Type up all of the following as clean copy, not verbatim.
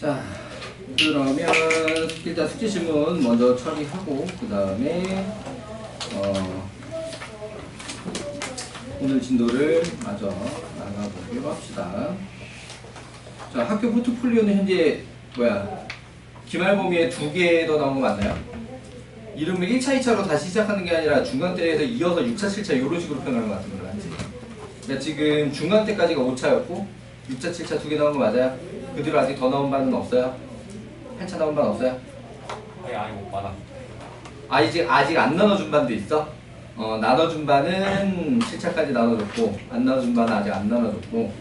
자, 그러면 일단 숙제 질문 먼저 처리하고 그 다음에 오늘 진도를 마저 나가보기로 합시다. 자, 학교 포트폴리오는 현재 기말 범위에 2개 더 나온 거 맞나요? 이름을 1차, 2차로 다시 시작하는 게 아니라 중간 때에서 이어서 6차, 7차 이런 식으로 표현하는 것 같은 거 맞지? 그러니까 지금 중간 때까지가 5차였고 6차, 7차 2개 나온 거 맞아요? 그 뒤로 아직 더 나온 반은 없어요? 8차 나온 반 없어요? 아니 못 받아. 아직 안 나눠준 반도 있어? 나눠준 반은 7차까지 나눠줬고 안 나눠준 반은 아직 안 나눠줬고.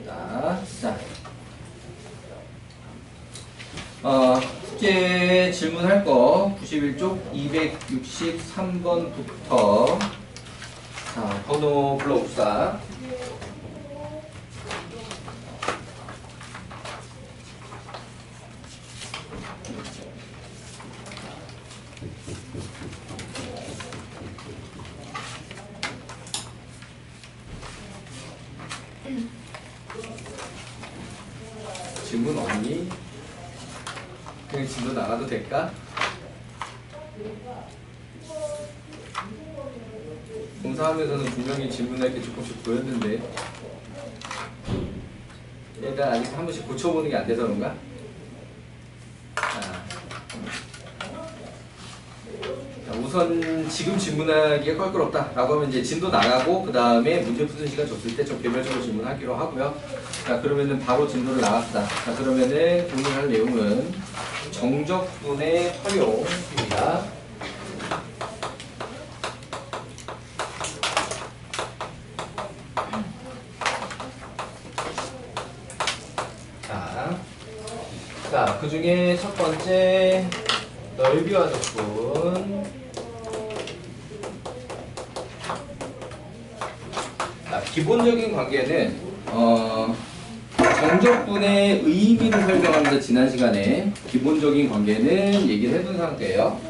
자, 숙제 질문할 거 91쪽 263번부터 자, 번호 불러봅시다. 질문 없니? 그냥 진도 나가도 될까? 공사하면서는 분명히 질문할 게 조금씩 보였는데 일단 아직 한 번씩 고쳐보는 게 안 돼서 그런가? 우선 지금 질문하기가 껄끄럽다 라고 하면 이제 진도 나가고 그 다음에 문제 푸는 시간 줬을 때 좀 개별적으로 질문하기로 하고요. 자, 그러면은 바로 진도를 나갑시다. 자, 그러면은 오늘 할 내용은 정적분의 활용입니다. 자, 그 중에 첫 번째 넓이와 적분. 자, 기본적인 관계는 정적분의 의미를 설명하면서 지난 시간에 기본적인 관계는 얘기를 해둔 상태예요.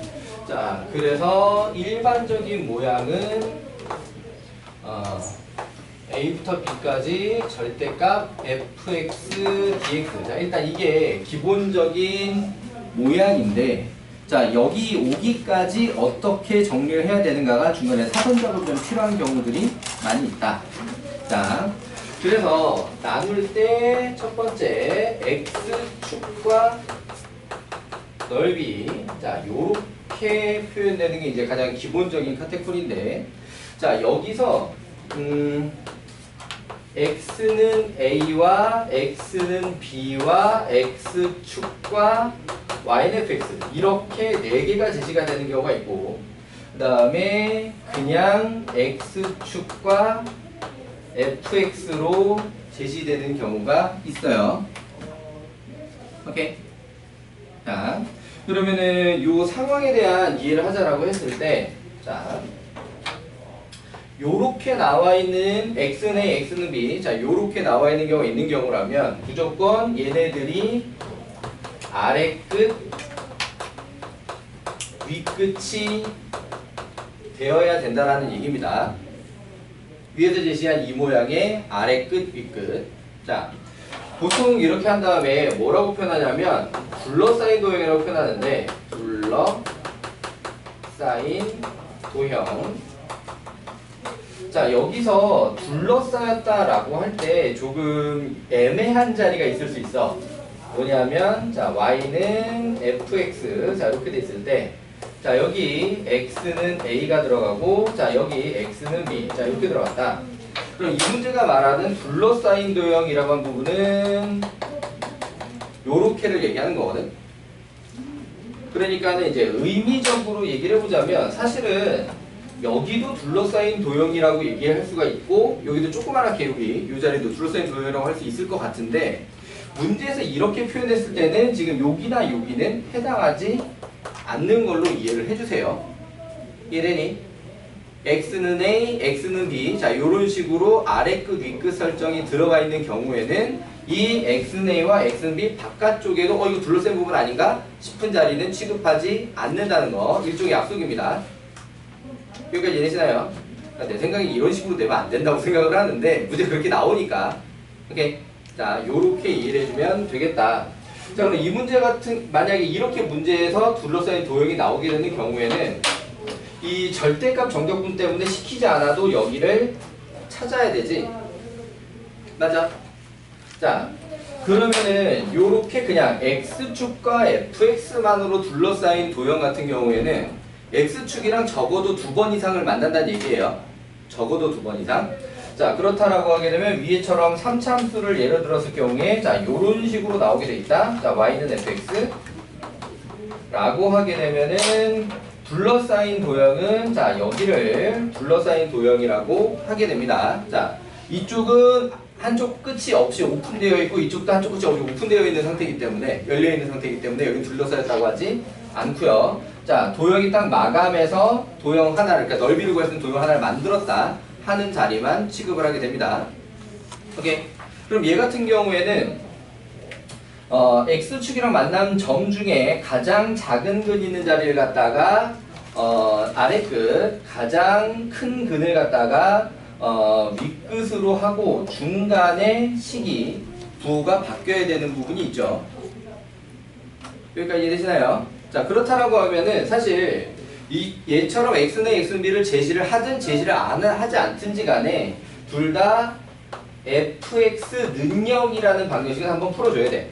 자, 그래서 일반적인 모양은 A부터 B까지 절대값 fx dx. 자, 일단 이게 기본적인 모양인데, 자, 여기 오기까지 어떻게 정리를 해야 되는가가 중간에 사전작업이 좀 필요한 경우들이 많이 있다. 자, 그래서 나눌 때 첫 번째 x축과 넓이, 자, 요렇게 표현되는 게 이제 가장 기본적인 카테고리인데, 자, 여기서 x는 a와 x는 b와 x축과 y는 fx 이렇게 4개가 제시가 되는 경우가 있고, 그 다음에 그냥 x축과 fx로 제시되는 경우가 있어요. 오케이. 자, 그러면은 요 상황에 대한 이해를 하자라고 했을 때, 자, 요렇게 나와 있는 x는 A, x는 B. 자, 요렇게 나와 있는 경우가 있는 경우라면 무조건 얘네들이 아래 끝, 위 끝이 되어야 된다라는 얘기입니다. 위에서 제시한 이 모양의 아래 끝, 위 끝. 자, 보통 이렇게 한 다음에 뭐라고 표현하냐면 둘러싸인 도형이라고 표현하는데, 둘러싸인 도형. 자, 여기서 둘러싸였다라고 할 때 조금 애매한 자리가 있을 수 있어. 뭐냐면, 자, y는 fx. 자, 이렇게 돼 있을 때, 자, 여기 x는 a가 들어가고, 자, 여기 x는 b. 자, 이렇게 들어갔다. 그럼 이 문제가 말하는 둘러싸인 도형이라고 한 부분은 요렇게를 얘기하는 거거든. 그러니까는 이제 의미적으로 얘기를 해보자면 사실은 여기도 둘러싸인 도형이라고 얘기할 수가 있고, 여기도 조그맣게 여기 이 자리도 둘러싸인 도형이라고 할 수 있을 것 같은데, 문제에서 이렇게 표현했을 때는 지금 여기나 여기는 해당하지 않는 걸로 이해를 해주세요. 이해되니? x는 a, x는 b. 자, 이런 식으로 아래 끝, 위 끝 설정이 들어가 있는 경우에는 이 x는 a와 x는 b 바깥쪽에도 이거 둘러싼 부분 아닌가 싶은 자리는 취급하지 않는다는 거, 일종의 약속입니다. 여기까지 이해되시나요? 내 생각에 이런 식으로 내면 안 된다고 생각을 하는데 문제 그렇게 나오니까. 오케이. 자, 요렇게 이해를 해주면 되겠다. 자, 그럼 이 문제 같은, 만약에 이렇게 문제에서 둘러싸인 도형이 나오게 되는 경우에는 이 절대값 정적분 때문에 시키지 않아도 여기를 찾아야 되지. 맞아? 자, 그러면은 요렇게 그냥 x축과 fx만으로 둘러싸인 도형 같은 경우에는 x축이랑 적어도 2번 이상을 만난다는 얘기예요. 적어도 2번 이상. 자, 그렇다라고 하게 되면 위에처럼 3차함수를 예를 들었을 경우에 자, 요런 식으로 나오게 돼 있다. 자, y는 fx 라고 하게 되면은 둘러싸인 도형은 자, 여기를 둘러싸인 도형이라고 하게 됩니다. 자, 이쪽은 한쪽 끝이 없이 오픈되어 있고 이쪽도 한쪽 끝이 없이 오픈되어 있는 상태이기 때문에 열려 있는 상태이기 때문에 여기 둘러싸였다고 하지 않고요. 자, 도형이 딱 마감해서 도형 하나를, 그러니까 넓이를 구할 수 있는 도형 하나를 만들었다 하는 자리만 취급을 하게 됩니다. 오케이. 그럼 얘 같은 경우에는 x축이랑 만난 점 중에 가장 작은 근 있는 자리를 갖다가 아래 끝 가장 큰 근을 갖다가 윗끝으로 하고 중간에 식이 부호가 바뀌어야 되는 부분이 있죠. 여기까지 이해되시나요? 자, 그렇다라고 하면은 사실 얘처럼 x는 x는 b를 제시를 하든 제시를 하지 않든지 간에 둘 다 fx 능력이라는 방정식을 한번 풀어줘야 돼.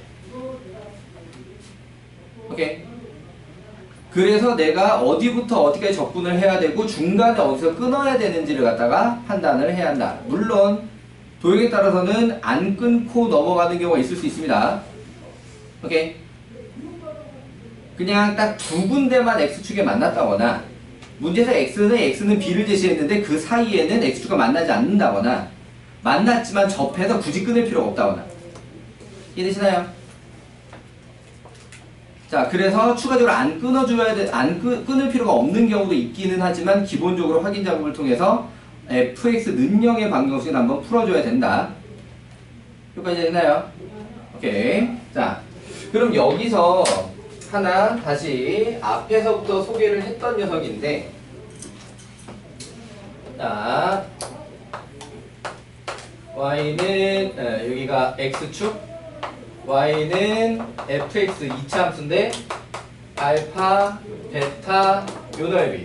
오케이. 그래서 내가 어디부터 어디까지 적분을 해야 되고 중간에 어디서 끊어야 되는지를 갖다가 판단을 해야 한다. 물론 도형에 따라서는 안 끊고 넘어가는 경우가 있을 수 있습니다. 오케이. 그냥 딱 2군데만 x축에 만났다거나 문제에서 x는 b를 제시했는데 그 사이에는 x축과 만나지 않는다거나 만났지만 접해서 굳이 끊을 필요가 없다거나 이해되시나요? 자, 그래서 추가적으로 안 끊을 필요가 없는 경우도 있기는 하지만 기본적으로 확인 작업을 통해서 fx 능력의 방정식을 한번 풀어줘야 된다. 여기까지 됐나요? 오케이. 자, 그럼 여기서 하나 다시 앞에서부터 소개를 했던 녀석인데, 자, y는 여기가 x축, y는 fx 2차 함수인데 알파, 베타, 요 넓이.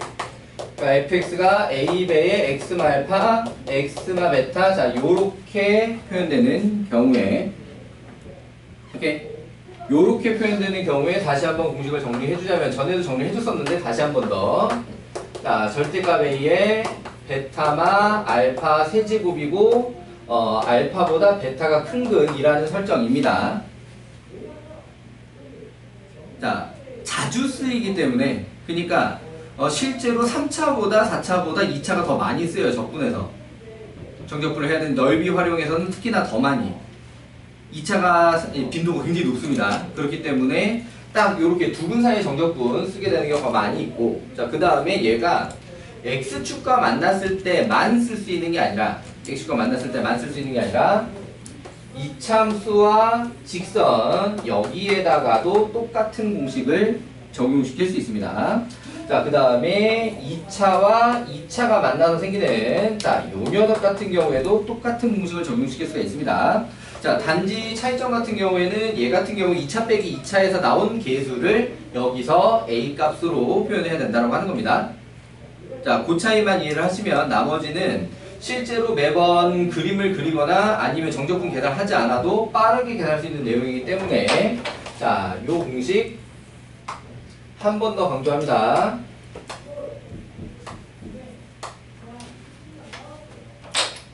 그러니까 fx가 a배의 x마 알파, x마 베타, 자, 요렇게 표현되는 경우에, 오케이. 요렇게 표현되는 경우에 다시 한번 공식을 정리해주자면, 전에도 정리해줬었는데 다시 한번 더. 자, 절대값 a의 베타마 알파 세제곱이고 알파보다 베타가 큰 근이라는 설정입니다. 자, 자주 쓰이기 때문에, 그러니까 실제로 3차보다 4차보다 2차가 더 많이 쓰여요. 적분에서 정적분을 해야 되는 넓이 활용해서는 특히나 더 많이 2차가 빈도가 굉장히 높습니다. 그렇기 때문에 딱 이렇게 두 근 사이의 정적분 쓰게 되는 경우가 많이 있고, 자, 그 다음에 얘가 x축과 만났을 때만 쓸 수 있는 게 아니라, x축과 만났을 때만 쓸 수 있는 게 아니라 이차함수와 직선 여기에다가도 똑같은 공식을 적용시킬 수 있습니다. 자, 그 다음에 2차와 2차가 만나서 생기는 자, 요 녀석 같은 경우에도 똑같은 공식을 적용시킬 수가 있습니다. 자, 단지 차이점 같은 경우에는 얘 같은 경우 2차 빼기 2차에서 나온 계수를 여기서 a 값으로 표현해야 된다고 하는 겁니다. 자, 그 차이만 이해를 하시면 나머지는 실제로 매번 그림을 그리거나 아니면 정적분 계산하지 않아도 빠르게 계산할 수 있는 내용이기 때문에, 자, 요 공식 한 번 더 강조합니다.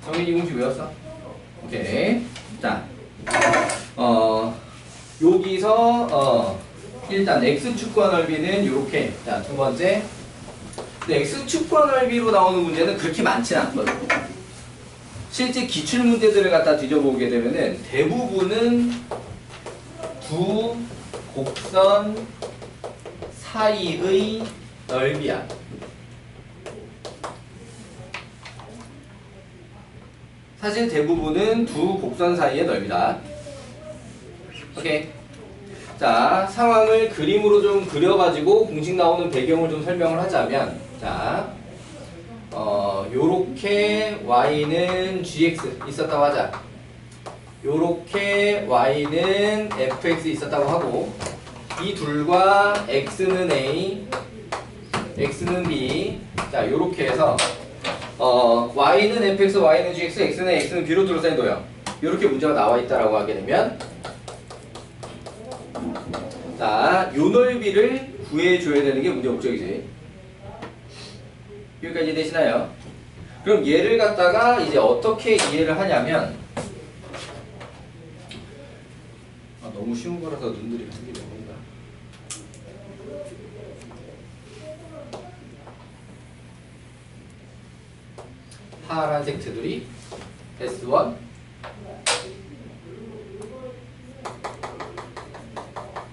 정민이 이 공식 외웠어? 오케이. 자, 여기서 일단 x축과 넓이는 이렇게. 자, 두 번째. 근데 x축과 넓이로 나오는 문제는 그렇게 많지는 않거든요. 실제 기출 문제들을 갖다 뒤져보게 되면은 대부분은 두 곡선 사이의 넓이야. 사실 대부분은 두 곡선 사이의 넓이다. 오케이. 자, 상황을 그림으로 좀 그려가지고 공식 나오는 배경을 좀 설명을 하자면, 자, 요렇게 y는 gx 있었다고 하자. 요렇게 y는 fx 있었다고 하고 이 둘과 x는 a, x는 b. 자, 요렇게 해서 y는 fx, y는 gx, x는 b로 둘러싸인 도형. 요렇게 문제가 나와 있다라고 하게 되면 자, 요 넓이를 구해줘야 되는 게 문제 목적이지. 여기까지 되시나요? 그럼 얘를 갖다가 이제 어떻게 이해를 하냐면 너무 쉬운 거라서 눈들이 크게 됩니다. 파란색 테두리 S1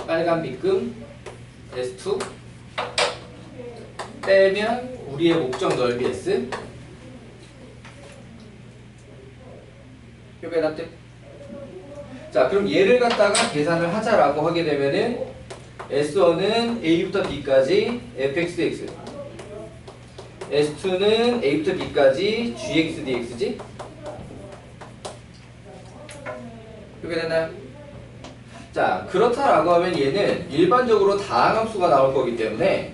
빨간 빗금 S2 빼면 우리의 목적 넓이 S 여기에 놨대. 자, 그럼 얘를 갖다가 계산을 하자라고 하게 되면은 S1은 A부터 B까지 fxdx S2는 A부터 B까지 gx dx지? 이렇게 됐나요? 자, 그렇다라고 하면 얘는 일반적으로 다항함수가 나올 거기 때문에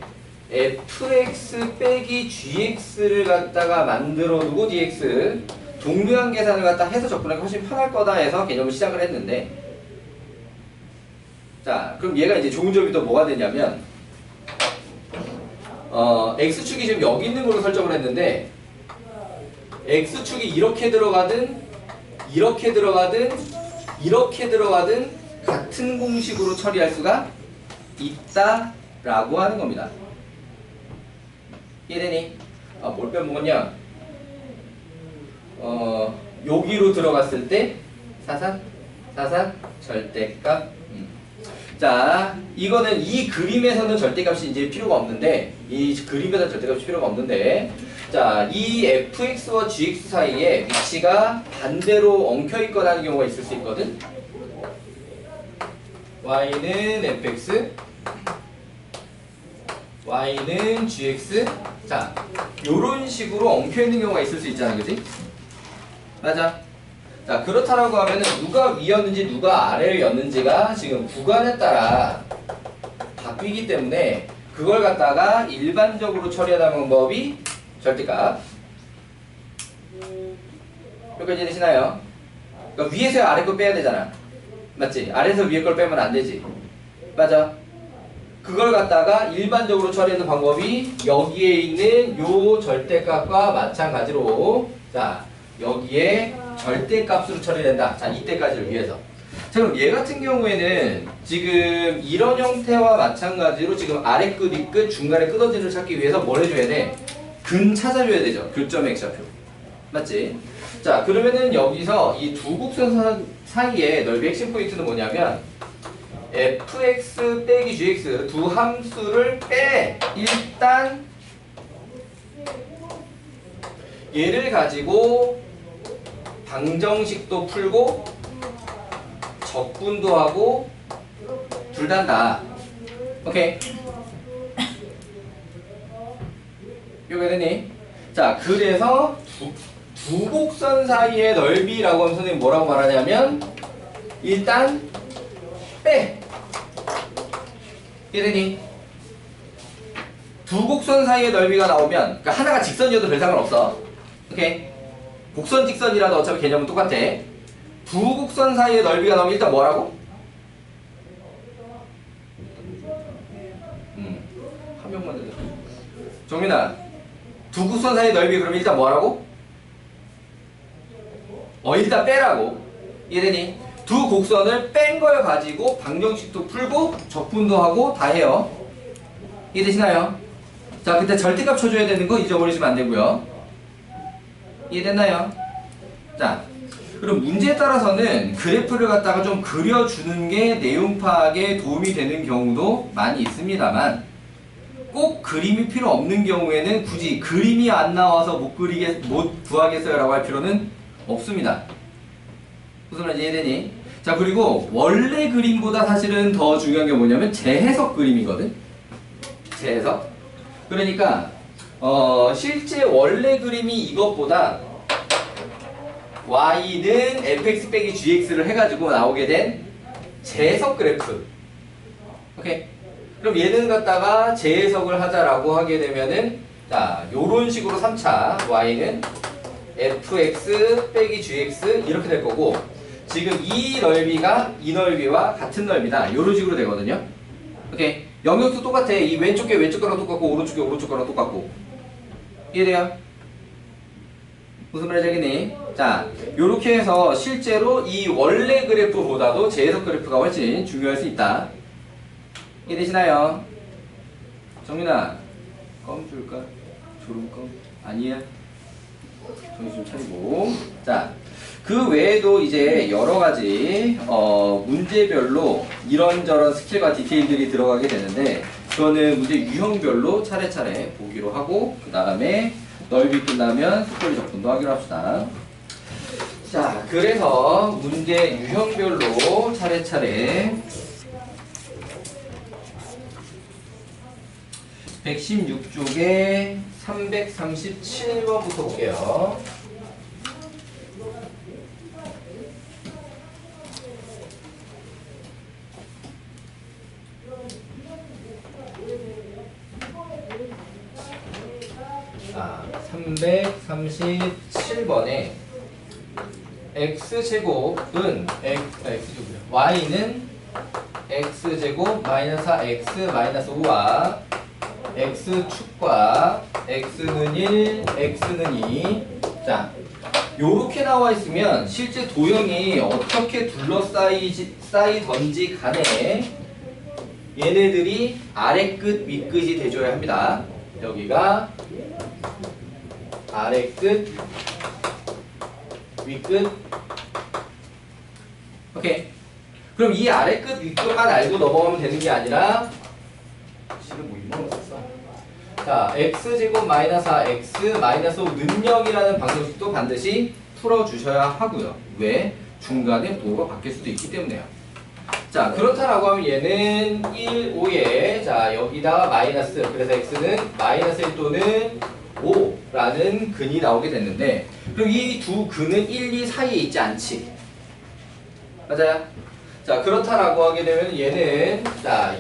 fx 빼기 gx를 갖다가 만들어 두고 dx 동류한 계산을 갖다 해서 접근하기 훨씬 편할 거다 해서 개념을 시작을 했는데 자, 그럼 얘가 이제 좋은 점이 또 뭐가 되냐면 x축이 지금 여기 있는 걸로 설정을 했는데 x축이 이렇게 들어가든 이렇게 들어가든 이렇게 들어가든 같은 공식으로 처리할 수가 있다라고 하는 겁니다. 이해되니? 뭘 빼먹었냐? 여기로 들어갔을 때 사산 절대값. 자, 이거는 이 그림에서는 절대값이 이제 필요가 없는데 이 그림에서는 절대값이 필요가 없는데 자, 이 fx와 gx 사이에 위치가 반대로 엉켜 있거나 하는 경우가 있을 수 있거든. y는 fx, y는 gx. 자, 요런 식으로 엉켜 있는 경우가 있을 수 있잖아, 그지? 맞아. 자, 그렇다라고 하면은 누가 위였는지 누가 아래였는지가 지금 구간에 따라 바뀌기 때문에 그걸 갖다가 일반적으로 처리하는 방법이 절대값. 여기까지 되시나요? 그러니까 위에서 아래 거 빼야 되잖아. 맞지? 아래에서 위에 걸 빼면 안 되지. 맞아. 그걸 갖다가 일반적으로 처리하는 방법이 여기에 있는 요 절대값과 마찬가지로 자, 여기에 절대값으로 처리된다. 자, 이때까지를 위해서. 자, 그럼 얘 같은 경우에는 지금 이런 형태와 마찬가지로 지금 아래 끝, 위 끝, 중간에 끝어지를 찾기 위해서 뭘 해줘야 돼? 근 찾아줘야 되죠. 교점 X좌표. 맞지? 자, 그러면은 여기서 이 두 곡선 사이에 넓이 핵심 포인트는 뭐냐면 fx 빼기 gx 두 함수를 빼. 일단 얘를 가지고 방정식도 풀고 적분도 하고 둘 다 한다. 오케이. 이거 되니? 자, 그래서 두 곡선 사이의 넓이라고 하면 선생님 뭐라고 말하냐면 일단 빼. 이해되니? 두 곡선 사이의 넓이가 나오면 그러니까 하나가 직선이어도 별 상관없어. 오케이? 곡선 직선이라도 어차피 개념은 똑같아. 두 곡선 사이의 넓이가 나오면 일단 뭐라고? 한 명만 되자. 정민아, 두 곡선 사이의 넓이 그러면 일단 뭐라고? 일단 빼라고. 이해되니? 두 곡선을 뺀 걸 가지고 방정식도 풀고 적분도 하고 다 해요. 이해되시나요? 자, 그때 절대값 쳐줘야 되는 거 잊어버리시면 안 되고요. 이해됐나요? 자, 그럼 문제에 따라서는 그래프를 갖다가 좀 그려주는 게 내용 파악에 도움이 되는 경우도 많이 있습니다만 꼭 그림이 필요 없는 경우에는 굳이 그림이 안 나와서 못 구하겠어요 라고 할 필요는 없습니다. 무슨 말인지 이해되니? 자, 그리고 원래 그림보다 사실은 더 중요한 게 뭐냐면 재해석 그림이거든. 재해석. 그러니까 실제 원래 그림이 이것보다 y는 fx 빼기 gx를 해가지고 나오게 된 재해석 그래프. 오케이. 그럼 얘는 갖다가 재해석을 하자라고 하게 되면은 자, 요런 식으로 3차 y는 fx 빼기 gx 이렇게 될 거고, 지금 이 넓이가 이 넓이와 같은 넓이다. 요런 식으로 되거든요. 오케이. 영역도 똑같아. 이 왼쪽 게 왼쪽 거랑 똑같고 오른쪽 게 오른쪽 거랑 똑같고. 이해돼요? 무슨 말인지 알겠니? 자, 요렇게 해서 실제로 이 원래 그래프보다도 재해석 그래프가 훨씬 중요할 수 있다. 이해되시나요? 정민아, 껌 줄까? 졸음껌? 아니야? 정신 좀 차리고. 자, 그 외에도 이제 여러 가지 문제별로 이런저런 스킬과 디테일들이 들어가게 되는데, 그거는 문제 유형별로 차례차례 보기로 하고, 그 다음에 넓이 끝나면 속도리 적분도 하기로 합시다. 자, 그래서 문제 유형별로 차례차례 116쪽에 337번부터 볼게요. 자, 337번에 x제곱은 y는 x제곱 마이너스 4x 마이너스 5와 x축과 x는 1, x는 2. 자, 요렇게 나와 있으면 실제 도형이 어떻게 둘러싸이던지 간에 얘네들이 아래끝 윗끝이 돼줘야 합니다. 여기가 아래끝 윗끝. 오케이. 그럼 이 아래끝 윗끝만 알고 넘어가면 되는 게 아니라, 실은 뭐 이런 거 썼어. 자, x제곱 마이너스 4x 마이너스 5 능력이라는 방정식도 반드시 풀어주셔야 하고요. 왜? 중간에 도가 바뀔 수도 있기 때문에요. 자, 그렇다라고 하면 얘는 1, 5에 자, 여기다가 마이너스, 그래서 x는 마이너스 1 또는 5라는 근이 나오게 됐는데, 그럼 이 두 근은 1, 2 사이에 있지 않지? 맞아요? 자, 그렇다라고 하게 되면 얘는 자,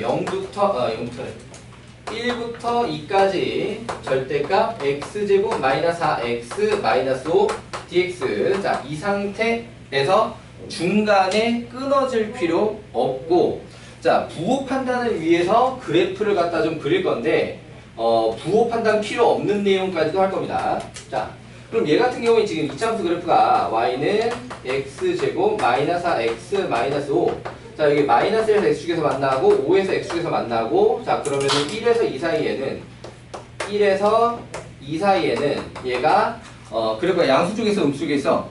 1부터 2까지 절대값 x제곱 마이너스 4x 마이너스 5 dx. 자, 이 상태에서 중간에 끊어질 필요 없고, 자, 부호 판단을 위해서 그래프를 갖다 좀 그릴 건데, 부호 판단 필요 없는 내용까지도 할 겁니다. 자, 그럼 얘 같은 경우에 지금 이차함수 그래프가 y는 x제곱 마이너스 4x 마이너스 5. 자, 여기 마이너스에서 x축에서 만나고 5에서 x축에서 만나고, 자, 그러면은 1에서 2 사이에는 1에서 2 사이에는 얘가 그래프가 양수 쪽에서 음수 쪽에 있어.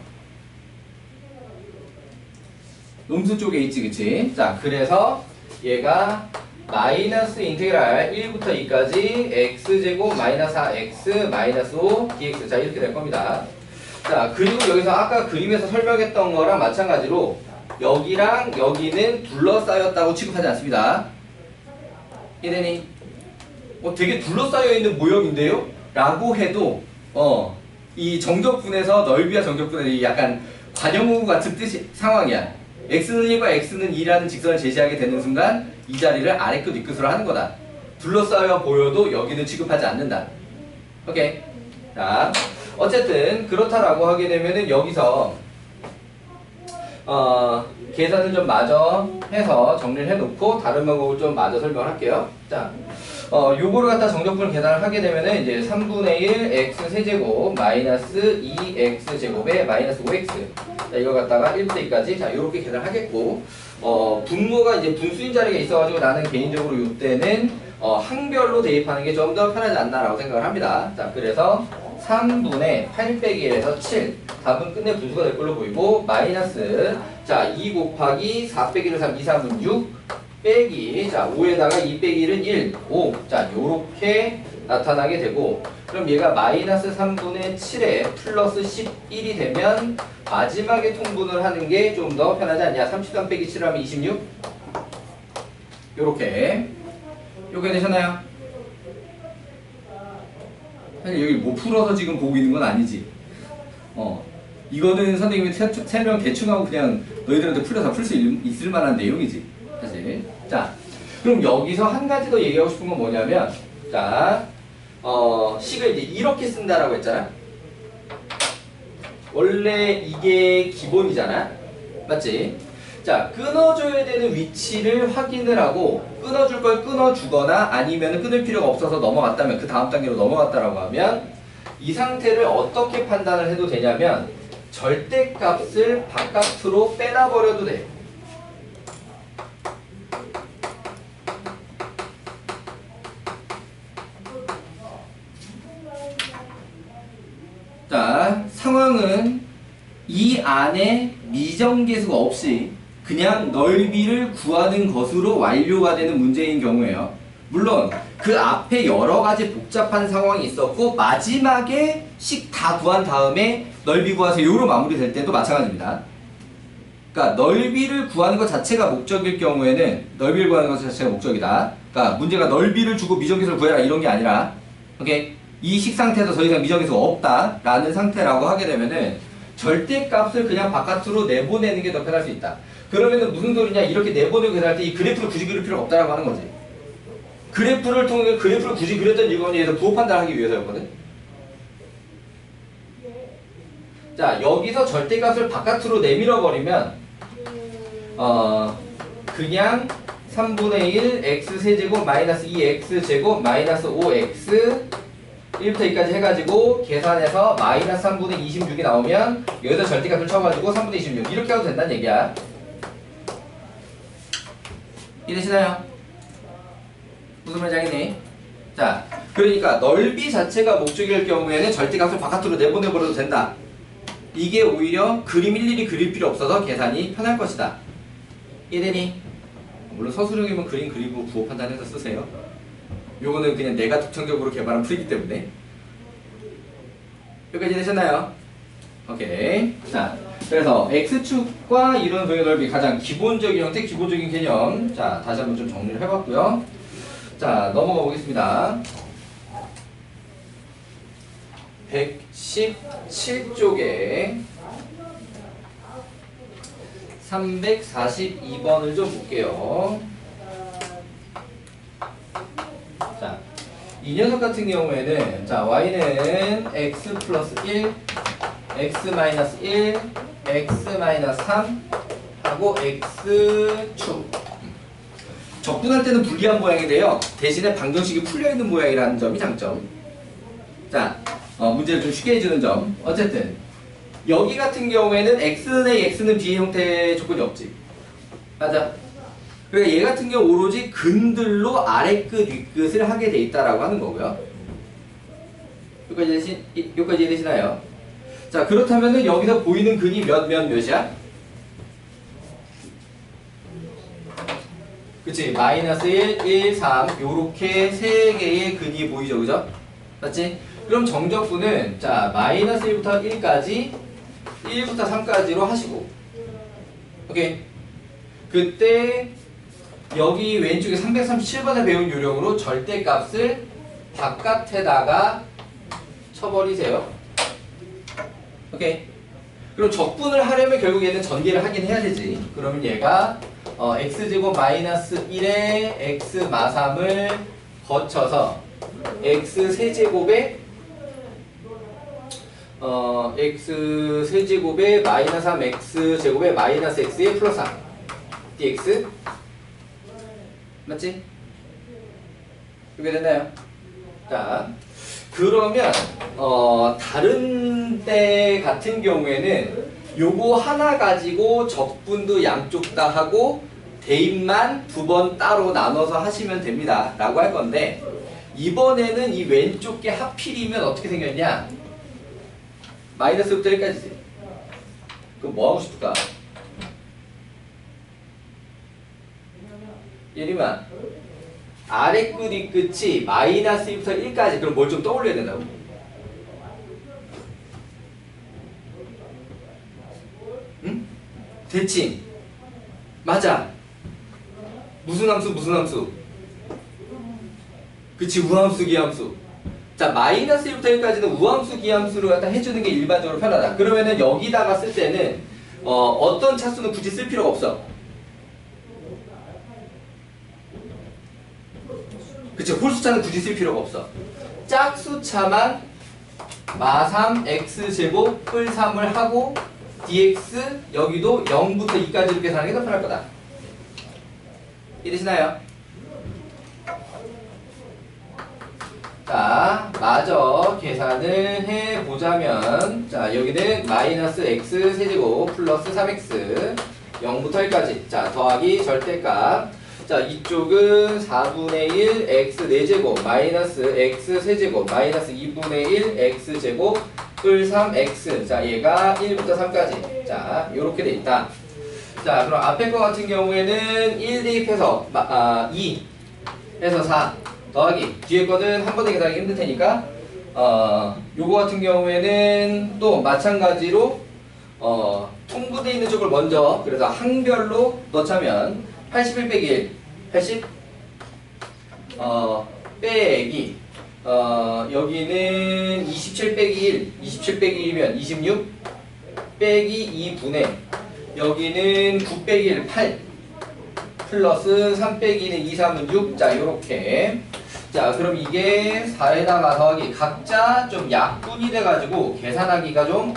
음수 쪽에 있지, 그치? 자, 그래서 얘가 마이너스 인테그랄 1부터 2까지 x제곱 마이너스 4x 마이너스 5 dx. 자, 이렇게 될 겁니다. 자, 그리고 여기서 아까 그림에서 설명했던 거랑 마찬가지로 여기랑 여기는 둘러싸였다고 취급하지 않습니다. 이해되니? 되게 둘러싸여 있는 모형인데요? 라고 해도 이 정적분에서 넓이와 정적분의 약간 관용구 같은 뜻이 상황이야. x는 1과 x는 2라는 직선을 제시하게 되는 순간 이 자리를 아래끝 윗끝으로 하는 거다. 둘러싸여 보여도 여기는 취급하지 않는다. 오케이. 자, 어쨌든 그렇다라고 하게 되면은 여기서 계산을 좀 마저 해서 정리를 해놓고 다른 방법을 좀 마저 설명할게요. 자, 요거를 갖다 정적분을 계산을 하게 되면은 이제 3분의 1 x 세제곱 마이너스 2x 제곱에 마이너스 5x. 자, 이거 갖다가 1부터 2까지 자, 요렇게 계산을 하겠고, 분모가 이제 분수인 자리가 있어가지고 나는 개인적으로 요때는 항별로 대입하는 게 좀 더 편하지 않나라고 생각을 합니다. 자, 그래서 3분의 8 빼기 1에서 7. 답은 끝내 분수가 될 걸로 보이고, 마이너스, 자, 2 곱하기 4 빼기 1, 3, 2, 3은 6, 빼기, 자, 5에다가 2 빼기 1은 1, 5. 자, 요렇게 나타나게 되고, 그럼 얘가 마이너스 3분의 7에 플러스 11이 되면 마지막에 통분을 하는 게 좀 더 편하지 않냐? 33 빼기 7 하면 26? 요렇게. 요게 되셨나요? 사실 여기 뭐 풀어서 지금 보고 있는 건 아니지. 이거는 선생님이 설명 대충 하고 그냥 너희들한테 풀어서 풀 수 있을 만한 내용이지 사실. 자, 그럼 여기서 한 가지 더 얘기하고 싶은 건 뭐냐면, 자, 식을 이제 이렇게 쓴다라고 했잖아. 원래 이게 기본이잖아, 맞지? 자, 끊어줘야 되는 위치를 확인을 하고, 끊어줄 걸 끊어주거나 아니면 끊을 필요가 없어서 넘어갔다면, 그 다음 단계로 넘어갔다라고 하면 이 상태를 어떻게 판단을 해도 되냐면 절대값을 바깥으로 빼놔버려도 돼. 자, 상황은 이 안에 미정계수가 없이 그냥 넓이를 구하는 것으로 완료가 되는 문제인 경우에요. 물론 그 앞에 여러 가지 복잡한 상황이 있었고 마지막에 식 다 구한 다음에 넓이 구하세요로 마무리될 때도 마찬가지입니다. 그러니까 넓이를 구하는 것 자체가 목적일 경우에는 넓이를 구하는 것 자체가 목적이다. 그러니까 문제가 넓이를 주고 미정계수를 구해라 이런 게 아니라, 오케이? 이 식 상태에서 더 이상 미정계수가 없다라는 상태라고 하게 되면은 절대값을 그냥 바깥으로 내보내는 게 더 편할 수 있다. 그러면은 무슨 소리냐? 이렇게 내보내고 계산할 때 이 그래프를 굳이 그릴 필요가 없다라고 하는 거지. 그래프를 통해 그래프를 굳이 그렸던 이유는 얘에서 부호 판단하기 위해서였거든. 자, 여기서 절대값을 바깥으로 내밀어 버리면 그냥 3분의 1 x 세제곱 마이너스 2x 제곱 마이너스 5x 1부터 2까지 해가지고 계산해서 마이너스 3분의 26이 나오면 여기다 절대값을 쳐가지고 3분의 26 이렇게 해도 된다는 얘기야. 이해되시나요? 무슨 말인지 알겠니? 자, 그러니까 넓이 자체가 목적일 경우에는 절대값을 바깥으로 내보내버려도 된다. 이게 오히려 그림 일일이 그릴 필요 없어서 계산이 편할 것이다. 이해되니? 물론 서술형이면 그림 그리고 부호 판단해서 쓰세요. 요거는 그냥 내가 독창적으로 개발한 풀이기 때문에. 여기까지 되셨나요? 오케이. 자, 그래서 X축과 이런 도형의 넓이 가장 기본적인 형태, 기본적인 개념. 자, 다시 한번 좀 정리를 해봤고요. 자, 넘어가 보겠습니다. 117쪽에 342번을 좀 볼게요. 자, 이 녀석 같은 경우에는 자, y는 x 플러스 1, x 마이너스 1, x 마이너스 3 하고 x축. 적분할 때는 불리한 모양인데요. 대신에 방정식이 풀려있는 모양이라는 점이 장점. 자, 문제를 좀 쉽게 해주는 점. 어쨌든 여기 같은 경우에는 x의 x는 b의 형태의 조건이 없지. 맞아. 그러니까 얘 같은 경우 오로지 근들로 아래끝 윗끝을 하게 돼 있다라고 하는 거고요. 여기까지 이해되시나요? 자, 그렇다면은 여기서 보이는 근이 몇이야? 그치? 마이너스 1, 1, 3 요렇게 세 개의 근이 보이죠, 그죠? 맞지? 그럼 정적분은 자, 마이너스 1부터 1까지 1부터 3까지로 하시고, 오케이? 그때 여기 왼쪽에 337번에 배운 요령으로 절대값을 바깥에다가 쳐버리세요. 오케이? 그럼 적분을 하려면 결국 얘는 전개를 하긴 해야 되지. 그러면 얘가 x제곱 마이너스 1에 x 마삼을 거쳐서 x 세제곱에 x 세제곱에 마이너스 3x 제곱에 마이너스 x에 플러스 3 dx 맞지? 이렇게 됐나요? 자, 그러면 다른 때 같은 경우에는 요거 하나 가지고 적분도 양쪽 다 하고 대입만 2번 따로 나눠서 하시면 됩니다 라고 할 건데, 이번에는 이 왼쪽 게 하필이면 어떻게 생겼냐? 마이너스부터 1까지지. 그럼 뭐 하고 싶을까? 예림아, 아래 끝 윗끝이 마이너스 2부터 1까지. 그럼 뭘 좀 떠올려야 된다고? 응? 대칭. 맞아. 무슨 함수 무슨 함수? 그치, 우함수 기함수. 자, 마이너스 1부터 1까지는 우함수, 기함수로 갖다 해주는 게 일반적으로 편하다. 그러면은 여기다가 쓸 때는 어떤 차수는 굳이 쓸 필요가 없어. 그치, 홀수차는 굳이 쓸 필요가 없어. 짝수차만 마3 x제곱 뿔 3을 하고 dx 여기도 0부터 2까지 이렇게 계산하는 게 더 편할 거다. 이해되시나요? 자, 마저 계산을 해보자면, 자, 여기는 마이너스 x 세제곱 플러스 3x 0부터 1까지. 자, 더하기 절대값. 자, 이쪽은 4분의 1 x 4제곱 마이너스 x 세제곱 마이너스 2분의 1 x제곱 뿔 3x. 자, 얘가 1부터 3까지. 자, 요렇게 돼 있다. 자, 그럼 앞에 거 같은 경우에는 1 대입해서 2 해서 4 더하기 뒤에 거는 한 번에 계산하기 힘들 테니까 요거 같은 경우에는 또 마찬가지로 통분되어 있는 쪽을 먼저 그래서 항별로 넣자면 81 빼기 1 80 빼기 여기는 27 빼기 1 27 빼기 1이면 26 빼기 2분의 여기는 9 빼기 1 8 플러스 3 빼기는 2, 3은 6. 자, 요렇게. 자, 그럼 이게 4에다가 더하기 각자 좀 약분이 돼가지고 계산하기가 좀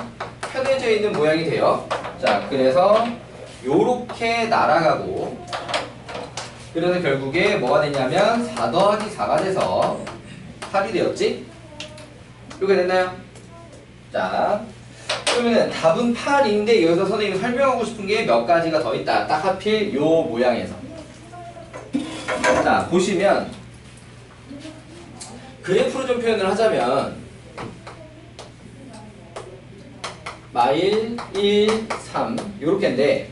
편해져 있는 모양이 돼요. 자, 그래서 요렇게 날아가고 그래서 결국에 뭐가 됐냐면 4 더하기 4가 돼서 8이 되었지? 이렇게 됐나요? 자, 그러면은 답은 8인데 여기서 선생님이 설명하고 싶은 게 몇 가지가 더 있다. 딱 하필 요 모양에서. 자, 보시면 그래프로 좀 표현을 하자면 마일 1, 3 요렇게인데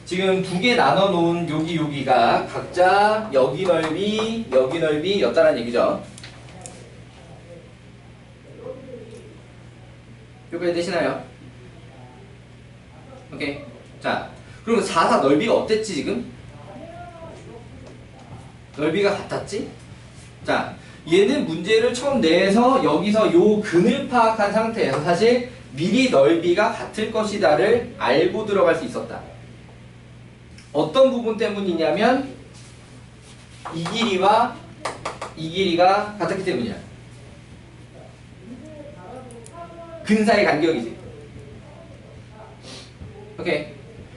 지금 두 개 나눠 놓은 여기가 각자 여기 넓이였다는 얘기죠. 여기까지 되시나요? 오케이. 자, 그러면 4, 4 넓이가 어땠지 지금? 넓이가 같았지? 자, 얘는 문제를 처음 내서 여기서 요 근을 파악한 상태에서 사실 미리 넓이가 같을 것이다를 알고 들어갈 수 있었다. 어떤 부분 때문이냐면 이 길이와 이 길이가 같았기 때문이야. 근사의 간격이지. 오케이.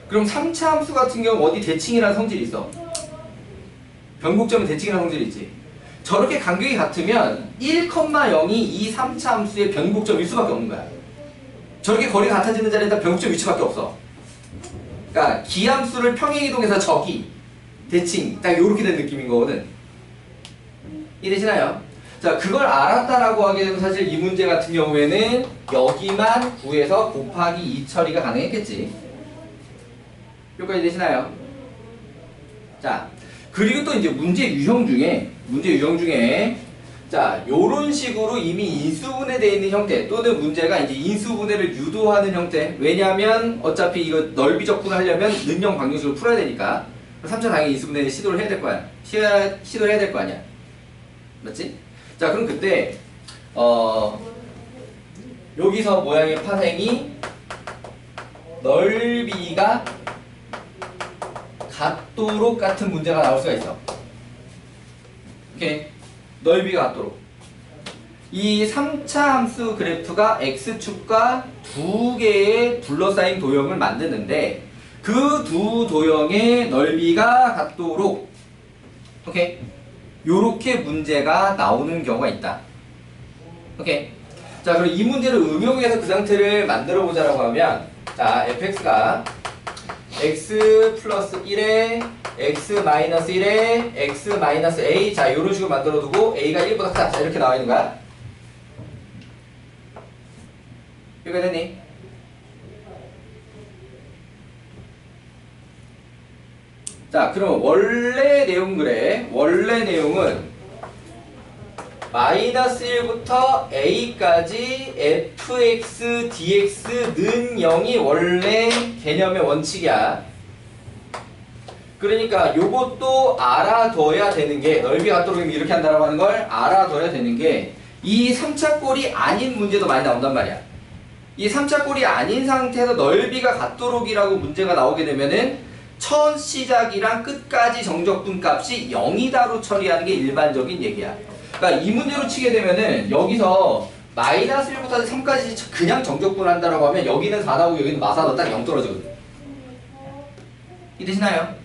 그럼 3차 함수 같은 경우 어디 대칭이라는 성질이 있어. 변곡점은 대칭이라는 성질이 있지. 저렇게 간격이 같으면 1,0이 이 3차 함수의 변곡점일 수밖에 없는 거야. 저렇게 거리가 같아지는 자리에다 변곡점 위치밖에 없어. 그러니까 기함수를 평행이동해서 저기 대칭 딱 요렇게 된 느낌인 거거든. 이해되시나요? 자, 그걸 알았다라고 하게 되면 사실 이 문제 같은 경우에는 여기만 구해서 곱하기 2 처리가 가능했겠지. 여기까지 되시나요? 자, 그리고 또 이제 문제 유형 중에 자, 요런 식으로 이미 인수분해되어 있는 형태 또는 문제가 이제 인수분해를 유도하는 형태. 왜냐하면 어차피 이거 넓이 적분을 하려면 능형 방정식으로 풀어야 되니까 3차 당연히 인수분해 시도를 해야 될 거야. 시도를 해야 될 거 아니야. 맞지? 자, 그럼 그때 여기서 모양의 파생이 넓이가 같도록 같은 문제가 나올 수가 있어. 오케이. 넓이가 같도록. 이 3차 함수 그래프가 x축과 두 개의 둘러싸인 도형을 만드는데 그 두 도형의 넓이가 같도록 오케이. 요렇게 문제가 나오는 경우가 있다. 오케이. 자, 그럼 이 문제를 응용해서 그 상태를 만들어 보자라고 하면 자, fx가 x 플러스 1에 x 마이너스 1에 x 마이너스 a. 자, 요런 식으로 만들어 두고 a가 1보다 크다. 자, 이렇게 나와 있는 거야. 이거 됐니? 자, 그럼 원래 내용 그래. 원래 내용은 마이너스 1부터 a까지 fx dx는 0이 원래 개념의 원칙이야. 그러니까 요것도 알아둬야 되는 게 넓이 같도록 이렇게 한다라고 하는 걸 알아둬야 되는 게 이 3차 꼴이 아닌 문제도 많이 나온단 말이야. 이 3차 꼴이 아닌 상태에서 넓이가 같도록이라고 문제가 나오게 되면은 첫 시작이랑 끝까지 정적분 값이 0이다로 처리하는 게 일반적인 얘기야. 그러니까 이 문제로 치게 되면은 여기서 마이너스 1부터 3까지 그냥 정적분 한다라고 하면 여기는 4 나오고 여기는 마사도 딱 0 떨어지거든. 이해되시나요?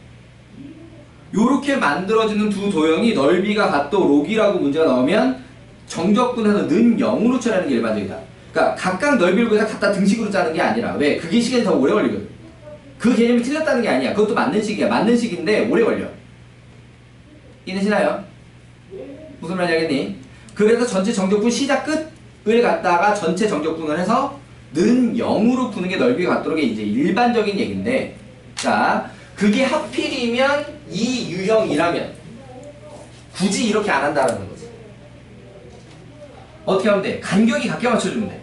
요렇게 만들어지는 두 도형이 넓이가 같도록이라고 문제가 나오면 정적분에서 는 0으로 처리하는 게 일반적이다. 그러니까 각각 넓이를 구해서 갖다 등식으로 짜는 게 아니라 왜? 그게 시간이 더 오래 걸리거든. 그 개념이 틀렸다는 게 아니야. 그것도 맞는 식이야. 맞는 식인데 오래 걸려. 이해되시나요? 무슨 말인지 알겠니? 그래서 전체 정적분 시작 끝을 갖다가 전체 정적분을 해서 는 0으로 푸는 게 넓이가 같도록 이제 일반적인 얘기인데, 자, 그게 하필이면 이 유형이라면 굳이 이렇게 안 한다는 거지. 어떻게 하면 돼? 간격이 같게 맞춰주면 돼.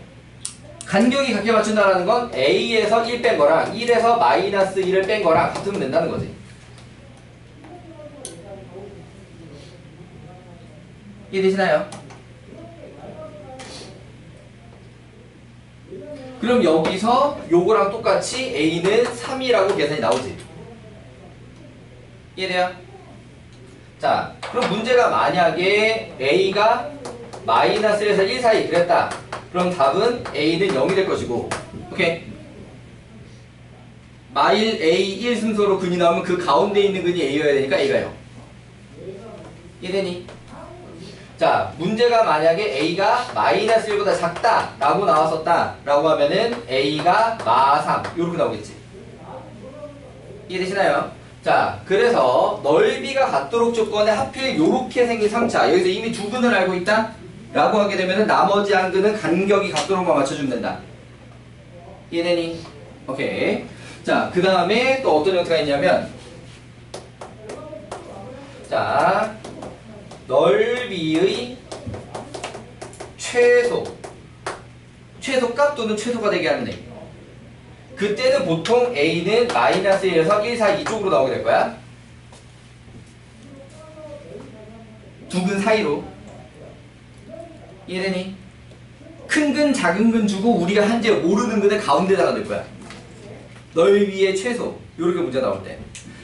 간격이 같게 맞춘다는 건 A에서 1 뺀 거랑 1에서 마이너스 1을 뺀 거랑 같으면 된다는 거지. 이해되시나요? 그럼 여기서 요거랑 똑같이 A는 3이라고 계산이 나오지. 이해돼요? 자, 그럼 문제가 만약에 A가 마이너스 1에서 1 사이 그랬다. 그럼 답은 A는 0이 될 것이고, 오케이? 마일 A 1 순서로 근이 나오면 그 가운데 있는 근이 A여야 되니까 A가 0. 이해되니? 자, 문제가 만약에 A가 마이너스 1보다 작다 라고 나왔었다 라고 하면은 A가 마3 요렇게 나오겠지. 이해되시나요? 자, 그래서 넓이가 같도록 조건에 하필 요렇게 생긴 3차, 여기서 이미 두 근을 알고 있다 라고 하게 되면은 나머지 한 근은 간격이 같도록만 맞춰주면 된다. 이해되니? 오케이. 자, 그 다음에 또 어떤 형태가 있냐면, 자, 넓이의 최소값 또는 최소가 되게 하는 애. 그때는 보통 A는 마이너스 1에서 1 사이 이쪽으로 나오게 될 거야. 두 근 사이로. 이해되니? 큰 근, 작은 근 주고 우리가 현재 모르는 근을 가운데다가 넣을 거야. 넓이의 최소. 요렇게 문제 나올 때.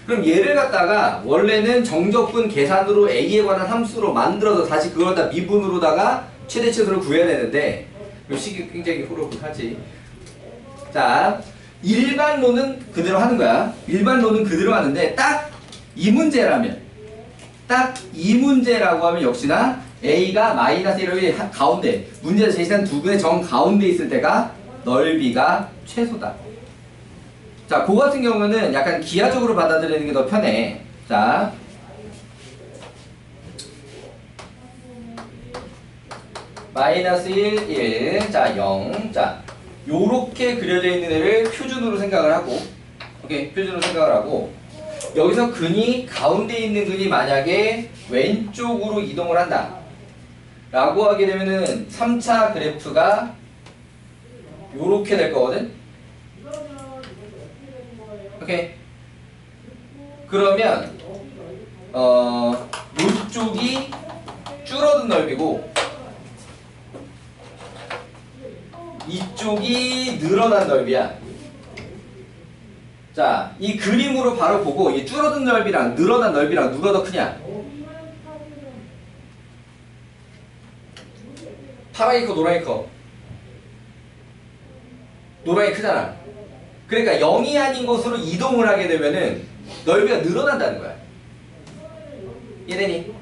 그럼 얘를 갖다가 원래는 정적분 계산으로 A에 관한 함수로 만들어서 다시 그걸 다 미분으로다가 최대 최소를 구해야 되는데 이 식이 굉장히 호로록하지. 자, 일반론은 그대로 하는 거야. 일반론은 그대로 하는데 딱 이 문제라면, 딱 이 문제라고 하면 역시나 A가 마이너스 1의 가운데, 문제에서 제시한 두 근의 정 가운데 있을 때가 넓이가 최소다. 자, 그거 같은 경우는 약간 기하적으로 받아들이는 게 더 편해. 자, 마이너스 1, 1, 자, 0. 자, 요렇게 그려져 있는 애를 표준으로 생각을 하고, 오케이, 표준으로 생각을 하고, 여기서 근이, 가운데 있는 근이 만약에 왼쪽으로 이동을 한다. 라고 하게 되면은 3차 그래프가 요렇게 될 거거든? 오케이. 그러면 이쪽이 줄어든 넓이고 이쪽이 늘어난 넓이야. 자, 이 그림으로 바로 보고 이 줄어든 넓이랑 늘어난 넓이랑 누가 더 크냐? 파랑이 커, 노랑이 커? 노랑이 크잖아. 그러니까 0이 아닌 곳으로 이동을 하게 되면은 넓이가 늘어난다는 거야. 이해되니?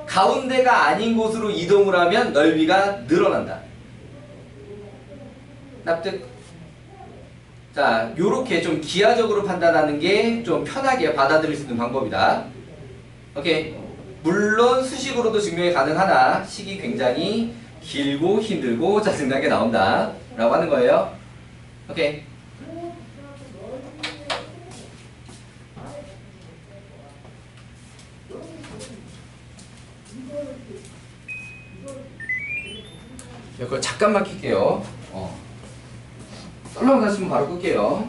가운데가 아닌 곳으로 이동을 하면 넓이가 늘어난다. 납득? 자, 요렇게 좀 기하적으로 판단하는 게 좀 편하게 받아들일 수 있는 방법이다. 오케이. 물론 수식으로도 증명이 가능하나 식이 굉장히 길고 힘들고 짜증나게 나온다 라고 하는 거예요. 오케이. 이거 잠깐만 킬게요. 썰렁 하시면 바로 끌게요.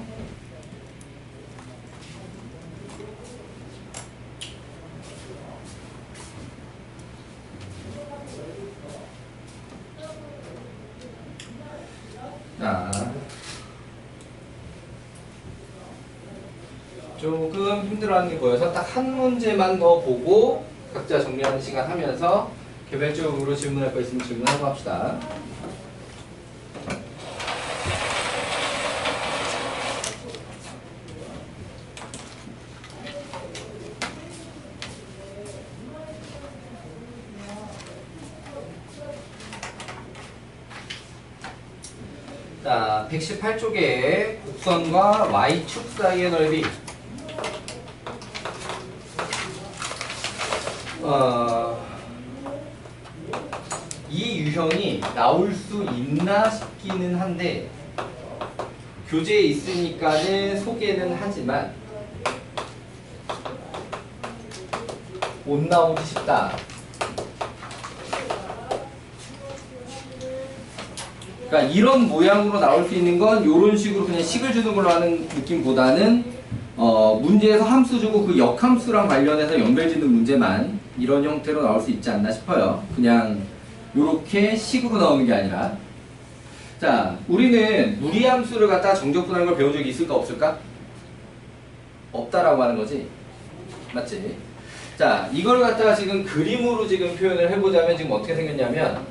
조금 힘들어하는 게 보여서 딱 한 문제만 더 보고 각자 정리하는 시간 하면서 개별적으로 질문할 거 있으면 질문하고 합시다. 자, 118쪽에 곡선과 Y축 사이의 넓이. 이 유형이 나올 수 있나 싶기는 한데 교재에 있으니까는 소개는 하지만 못 나오기 쉽다. 그러니까 이런 모양으로 나올 수 있는 건 이런 식으로 그냥 식을 주는 걸로 하는 느낌보다는 문제에서 함수 주고 그 역함수랑 관련해서 연결짓는 문제만 이런 형태로 나올 수 있지 않나 싶어요. 그냥 이렇게 식으로 나오는 게 아니라. 자, 우리는 무리함수를 갖다가 정적분하는 걸 배운 적이 있을까 없을까? 없다라고 하는 거지. 맞지? 자, 이걸 갖다가 지금 그림으로 지금 표현을 해보자면 지금 어떻게 생겼냐면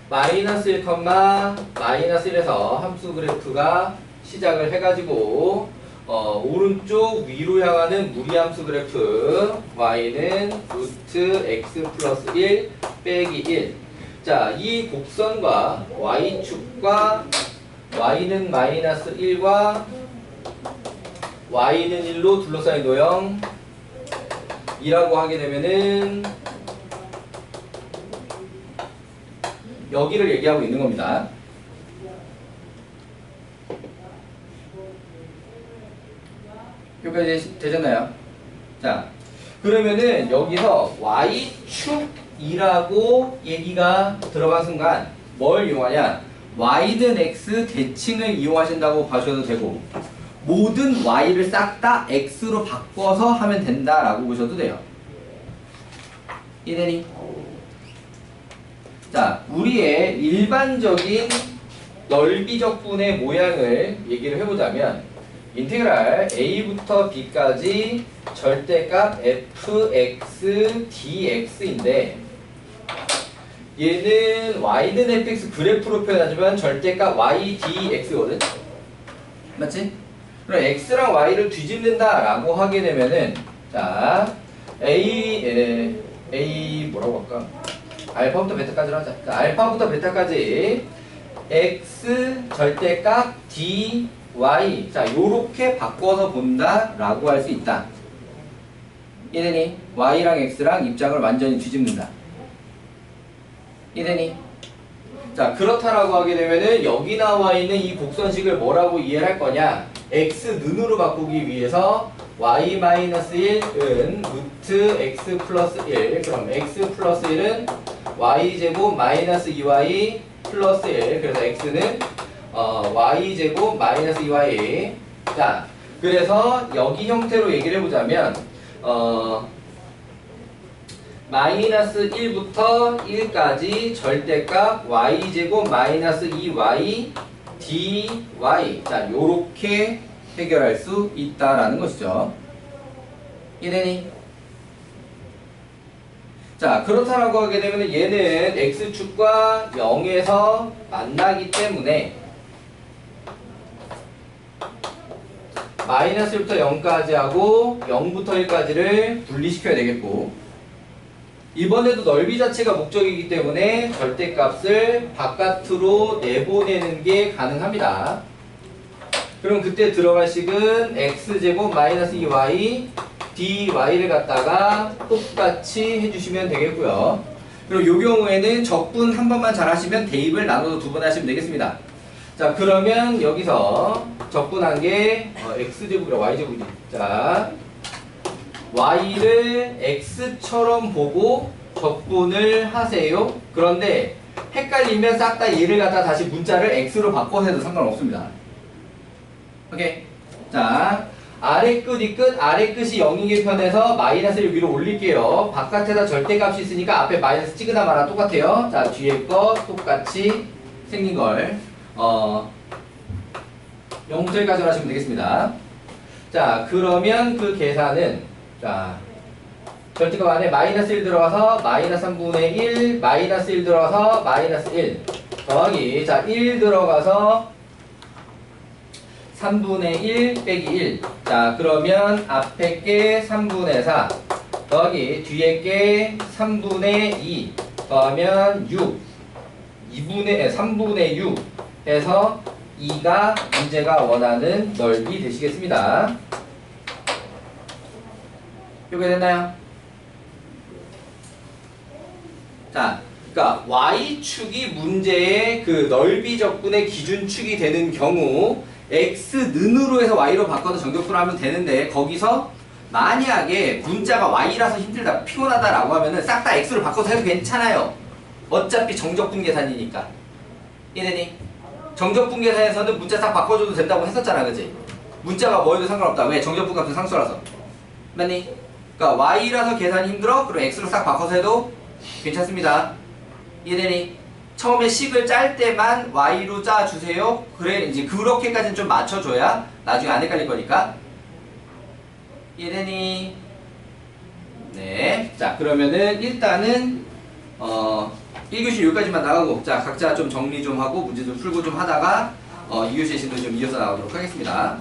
마이너스 1, 마이너스 1에서 함수 그래프가 시작을 해가지고 오른쪽 위로 향하는 무리함수 그래프 y는 루트 x 플러스 1 빼기 1. 자, 이 곡선과 y축과 y는 마이너스 1과 y는 1로 둘러싸인 도형이라고 하게 되면은 여기를 얘기하고 있는 겁니다. 여기까지 되잖아요. 자, 그러면은 여기서 y축이라고 얘기가 들어간 순간 뭘 이용하냐? y는 x 대칭을 이용하신다고 봐주셔도 되고 모든 y를 싹 다 x로 바꿔서 하면 된다라고 보셔도 돼요. 이해되니? 자, 우리의 일반적인 넓이적분의 모양을 얘기를 해보자면 인테그랄 a부터 b까지 절대값 fx dx인데 얘는 y는 fx 그래프로 표현하지만 절대값 y dx거든? 맞지? 그럼 x랑 y를 뒤집는다 라고 하게 되면은 자 a 뭐라고 할까? 알파부터 베타까지로 하자. 자, 알파부터 베타까지 x 절대값 dy 자 요렇게 바꿔서 본다 라고 할 수 있다. 이해되니? y랑 x랑 입장을 완전히 뒤집는다. 이해되니? 자, 그렇다라고 하게 되면은 여기 나와 있는 이 곡선식을 뭐라고 이해를 할 거냐? x는으로 바꾸기 위해서 y-1은 루트 x 플러스 1. 그럼 x 플러스 1은 y제곱 마이너스 2y 플러스 1. 그래서 x는 y제곱 마이너스 2y. 자, 그래서 여기 형태로 얘기를 해보자면 마이너스 1부터 1까지 절대값 y제곱 마이너스 2y dy. 자, 요렇게 해결할 수 있다라는 것이죠. 이해되니? 자, 그렇다라고 하게 되면 얘는 x축과 0에서 만나기 때문에 마이너스 1부터 0까지 하고 0부터 1까지를 분리시켜야 되겠고 이번에도 넓이 자체가 목적이기 때문에 절대값을 바깥으로 내보내는 게 가능합니다. 그럼 그때 들어갈 식은 x제곱 마이너스 2y dy를 갖다가 똑같이 해주시면 되겠고요. 그리고 이 경우에는 적분 한 번만 잘 하시면 대입을 나눠서 두 번 하시면 되겠습니다. 자, 그러면 여기서 적분한 게 x제곱이랑 y제곱이지. 자, y를 x처럼 보고 적분을 하세요. 그런데 헷갈리면 싹 다 얘를 갖다 다시 문자를 x로 바꿔서 해도 상관없습니다. 오케이. 자, 아래 끝이 끝, 아래 끝이 0이게 편해서 마이너스를 위로 올릴게요. 바깥에다 절대값이 있으니까 앞에 마이너스 찍으나 마나 똑같아요. 자, 뒤에 거 똑같이 생긴 걸 0부터 1까지 하시면 되겠습니다. 자, 그러면 그 계산은, 자, 절대값 안에 마이너스 1 들어가서 마이너스 3분의 1, 마이너스 1 들어가서 마이너스 1 더하기, 자, 1 들어가서 3분의 1 빼기 1. 자, 그러면 앞에 게 3분의 4 더하기 뒤에 게 3분의 2 더하면 6 3분의 6 해서 2가 문제가 원하는 넓이 되시겠습니다. 이렇게 됐나요? 자, 그러니까 y축이 문제의 그 넓이 적분의 기준축이 되는 경우 x는으로 해서 y로 바꿔서 정적분을 하면 되는데, 거기서 만약에 문자가 y라서 힘들다, 피곤하다 라고 하면은 싹 다 x로 바꿔서 해도 괜찮아요. 어차피 정적분 계산이니까. 이해되니? 정적분 계산에서는 문자 싹 바꿔줘도 된다고 했었잖아, 그치? 문자가 뭐해도 상관없다. 왜? 정적분 값은 상수라서. 맞니? 그러니까 y라서 계산이 힘들어? 그럼 x로 싹 바꿔서 해도 괜찮습니다. 이해되니? 처음에 식을 짤 때만 y로 짜주세요. 그래, 이제 그렇게까지는 좀 맞춰줘야 나중에 안 헷갈릴 거니까. 이해되니? 네. 자, 그러면은 일단은 1교시 여기까지만 나가고, 자, 각자 좀 정리 좀 하고 문제 좀 풀고 좀 하다가 2교시 신도 좀 이어서 나가도록 하겠습니다.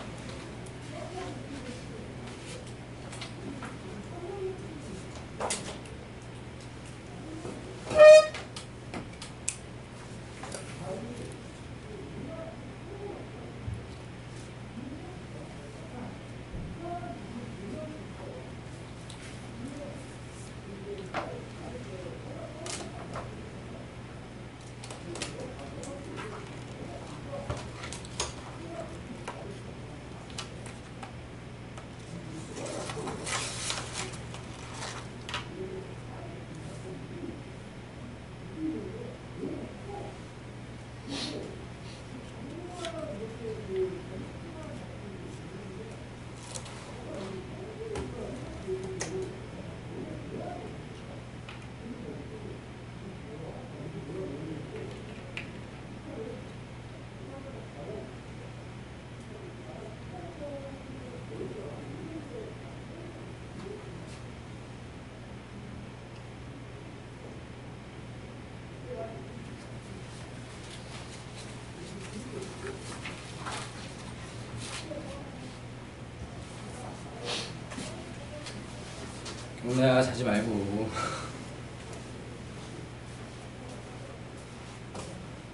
오늘 자지 말고.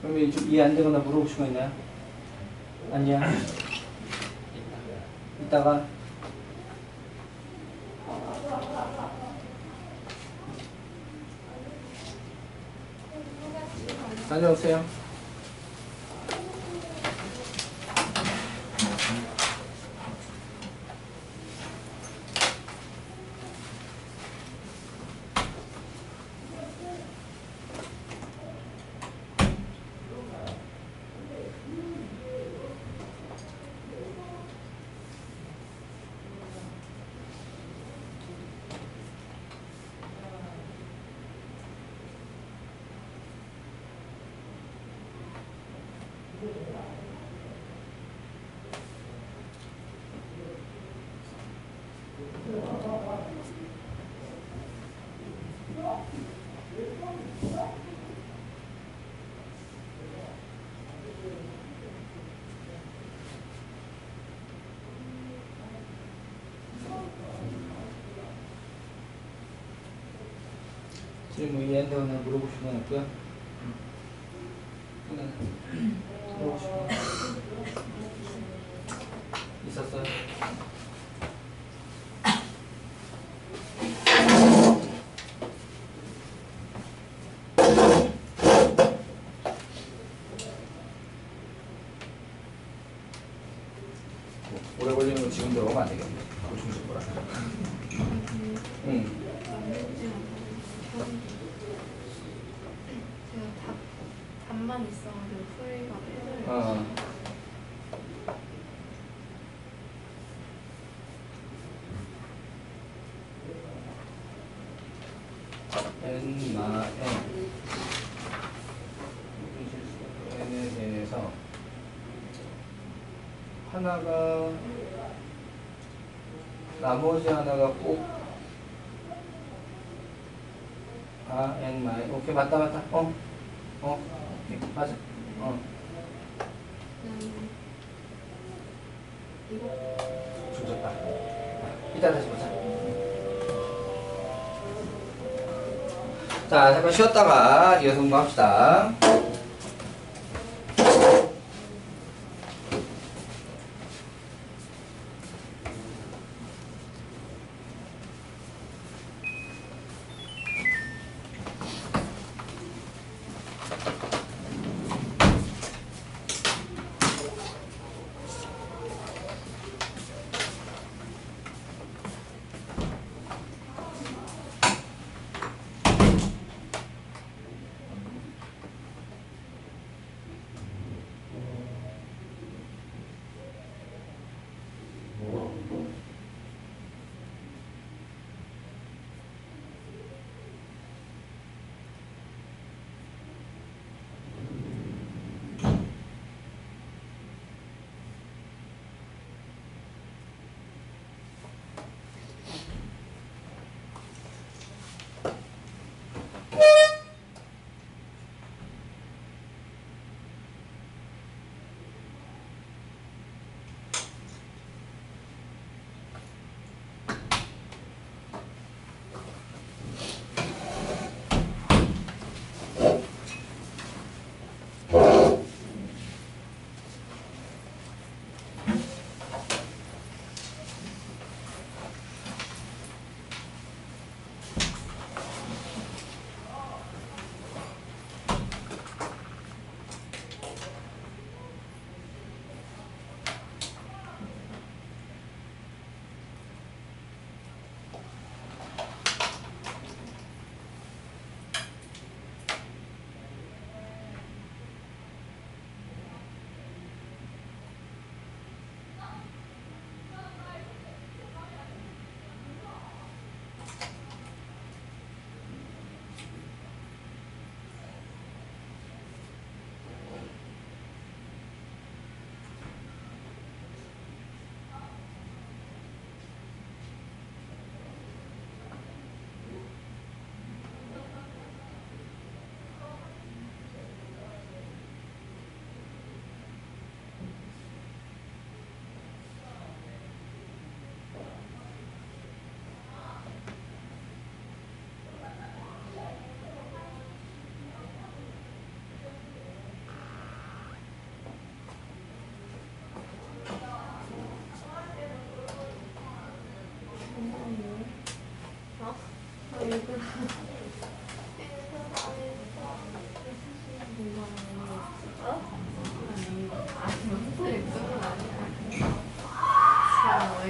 그러면 좀 이해 안 되거나 물어보신 거 있나요? 아니야. 이따가. 다녀오세요. 지금 뭐 이해 안 되거나 물어보신 건 없고요. 물어보신 거 있었어요? 오래 걸리는 건 지금 들어가면 안 되겠네. 바로 중식 거라. 응. 제가 답만 있어가지고 풀이가 힘들어요. n에 대해서 하나가 나머지 하나가 꼭 n 마이 오케이 맞다 오케이 맞아 이거 조졌다 이따 다시 보자 자 잠깐 쉬었다가 이어서 공부합시다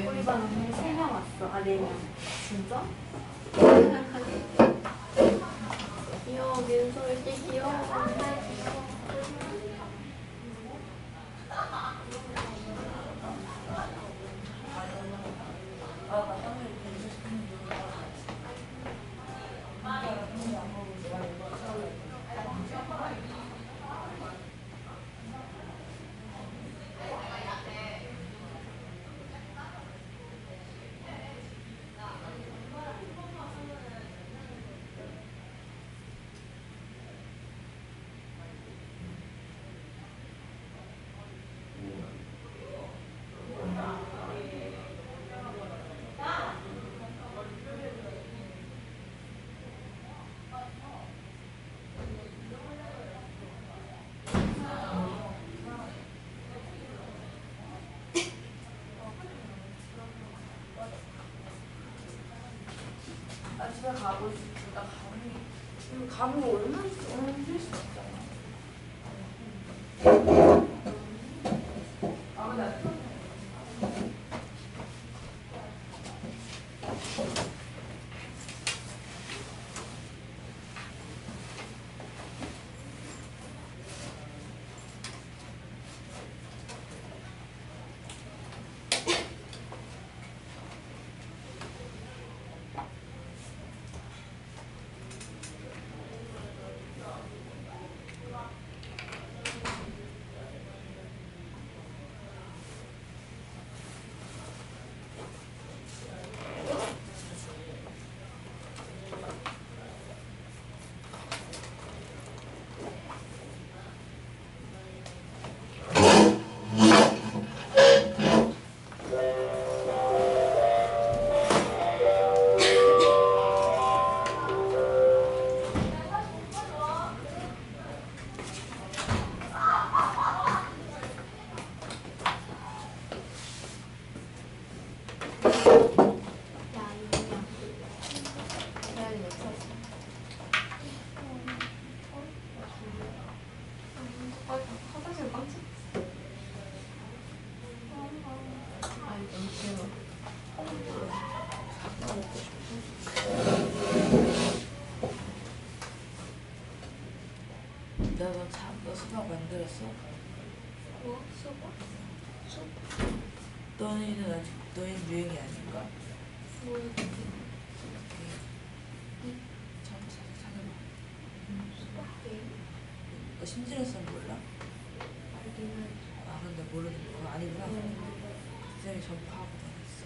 우리 반 3명 왔어. 아, 4명. 진짜? 귀여워, 민서 왜 이렇게 귀여워? 나 집에 가고 싶어. 나 감이 얼마나 힘들 수 있잖아. 아, 근데 너 수박 만들었어? 뭐? 수박? 너희는 아직 너희는 유행이 아닌가? 뭐? 찾아봐. 수박 게임? 너 심지어선 몰라? 알기는. 아 근데 모르는 거 아니구나. 쌤이 전파하고 다녔어.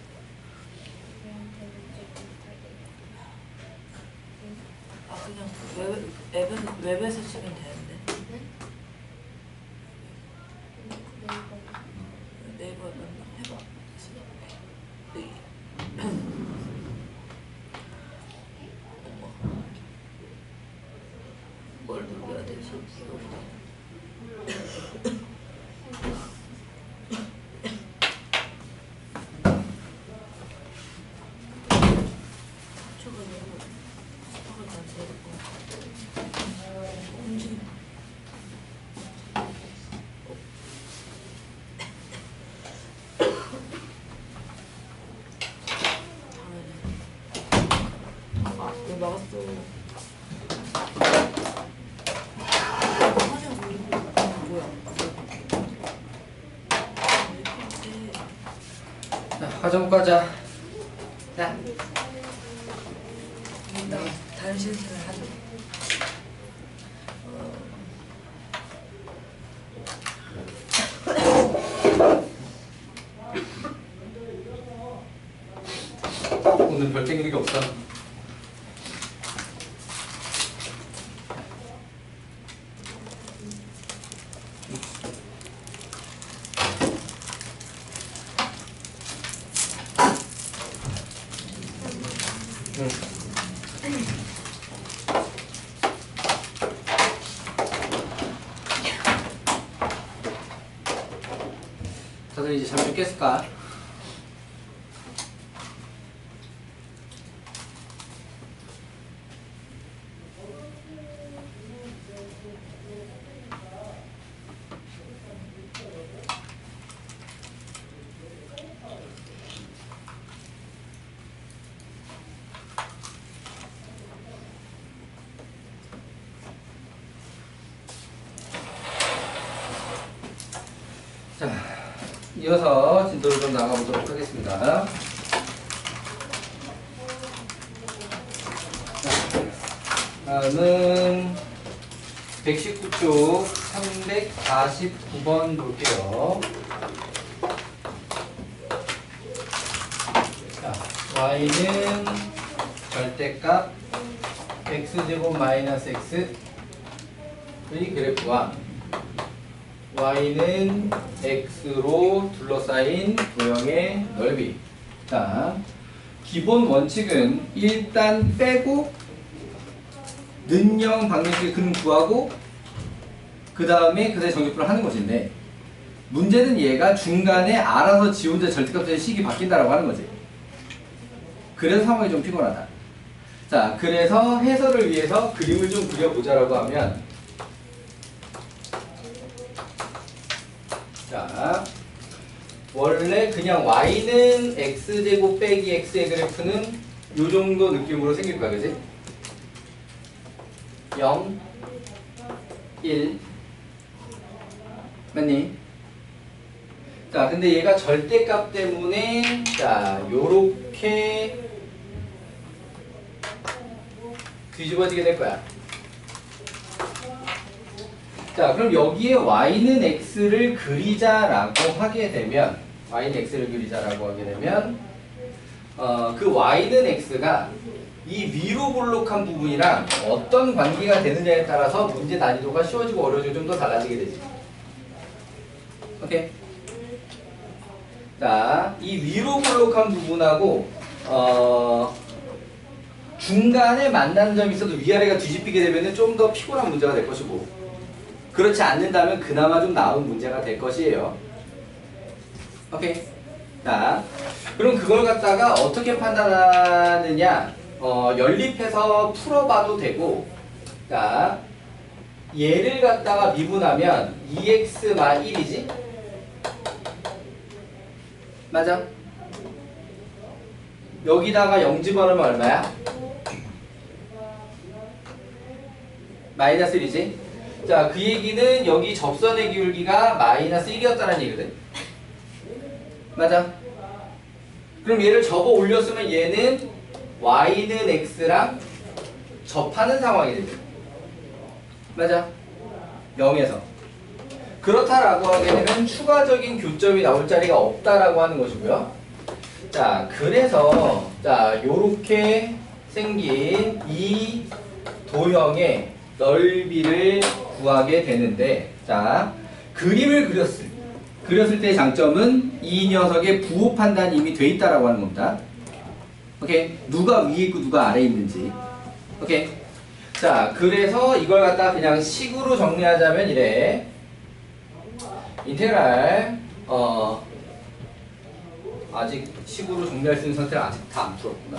아 그냥 웹에서 치면 되는데. 네이버 해봐. 뭘 눌러야 되지? 왜 막았어? 뭐야? 자, 화점 가자. 자, 나 다른 실수를 하죠. 오늘 별 땡기는 게 없어. 다들 이제 잠 좀 깼을까? 자, 이어서 진도를 좀 나가보도록 하겠습니다. 다음은 119쪽 349번 볼게요. 자, y는 절대값 x제곱 마이너스 x의 그래프와 y는 x로 둘러싸인 도형의 넓이. 자, 기본 원칙은 일단 빼고 는영 방정식의 근을 구하고 그 다음에 그다음에 정리풀을 하는 것인데, 문제는 얘가 중간에 알아서 지 혼자 절대값의 식이 바뀐다라고 하는 거지. 그래서 상황이 좀 피곤하다. 자, 그래서 해설을 위해서 그림을 좀 그려보자라고 하면, 자, 원래 그냥 y는 x제곱 빼기 x의 그래프는 요 정도 느낌으로 생길 거야, 그지? 0, 1, 맞니? 자, 근데 얘가 절대값 때문에, 자, 요렇게 뒤집어지게 될 거야. 자, 그럼 여기에 y는 x를 그리자라고 하게 되면, y는 x를 그리자라고 하게 되면, 그 y는 x가 이 위로 볼록한 부분이랑 어떤 관계가 되느냐에 따라서 문제 난이도가 쉬워지고 어려워지고 좀 더 달라지게 되지. 오케이? 자, 이 위로 볼록한 부분하고 중간에 만나는 점이 있어도 위아래가 뒤집히게 되면 좀 더 피곤한 문제가 될 것이고, 그렇지 않는다면 그나마 좀 나은 문제가 될 것이에요. 오케이? 자, 그럼 그걸 갖다가 어떻게 판단하느냐? 연립해서 풀어봐도 되고, 자, 얘를 갖다가 미분하면 2x 마 1이지? 맞아? 여기다가 0 집어넣으면 얼마야? 마이너스 1이지? 자, 그 얘기는 여기 접선의 기울기가 마이너스 1이었다는 얘기거든. 맞아? 그럼 얘를 접어 올렸으면 얘는 y는 x랑 접하는 상황이 되죠. 맞아? 0에서. 그렇다라고 하게 되면 추가적인 교점이 나올 자리가 없다라고 하는 것이고요. 자, 그래서 자, 요렇게 생긴 이 도형의 넓이를 구하게 되는데, 자, 그림을 그렸을 때의 장점은 이 녀석의 부호 판단이 이미 돼 있다라고 하는 겁니다. 오케이? 누가 위에 있고 누가 아래에 있는지. 오케이? 자, 그래서 이걸 갖다 그냥 식으로 정리하자면 이래. 인테그랄 아직 식으로 정리할 수 있는 상태를 아직 다 안 풀었구나.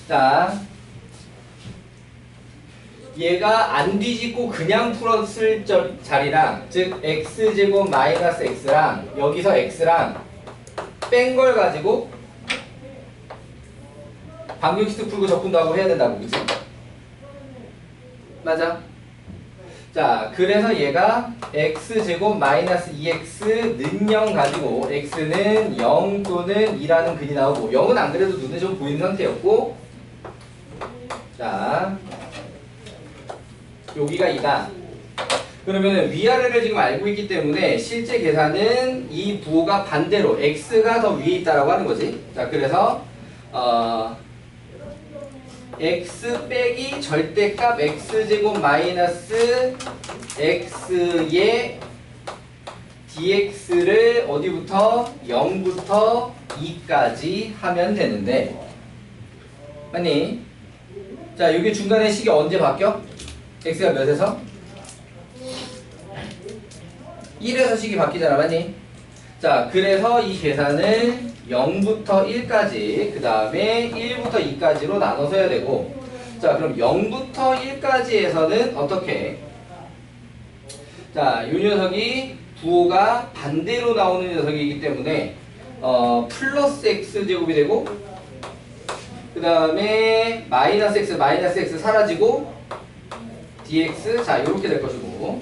자, 얘가 안 뒤집고 그냥 풀었을 자리랑, 즉 x제곱 마이너스 x랑 여기서 x랑 뺀 걸 가지고 방정식도 풀고 적분도 하고 해야 된다고, 그치? 맞아? 자, 그래서 얘가 x제곱 마이너스 2x는 0 가지고 x는 0 또는 2라는 근이 나오고, 0은 안 그래도 눈에 좀 보이는 상태였고, 자, 여기가 2다. 그러면 위아래를 지금 알고 있기 때문에 실제 계산은 이 부호가 반대로 x가 더 위에 있다라고 하는 거지. 자, 그래서 x 빼기 절대값 x제곱 마이너스 x의 dx를 어디부터? 0부터 2까지 하면 되는데, 맞니? 자, 여기 중간에 식이 언제 바뀌어? x가 몇에서? 1에서 식이 바뀌잖아, 맞니? 자, 그래서 이 계산을 0부터 1까지, 그 다음에 1부터 2까지로 나눠서 해야 되고, 자, 그럼 0부터 1까지에서는 어떻게? 자, 이 녀석이 부호가 반대로 나오는 녀석이기 때문에 플러스 x제곱이 되고, 그 다음에 마이너스 x 사라지고 dx, 자, 이렇게 될 것이고,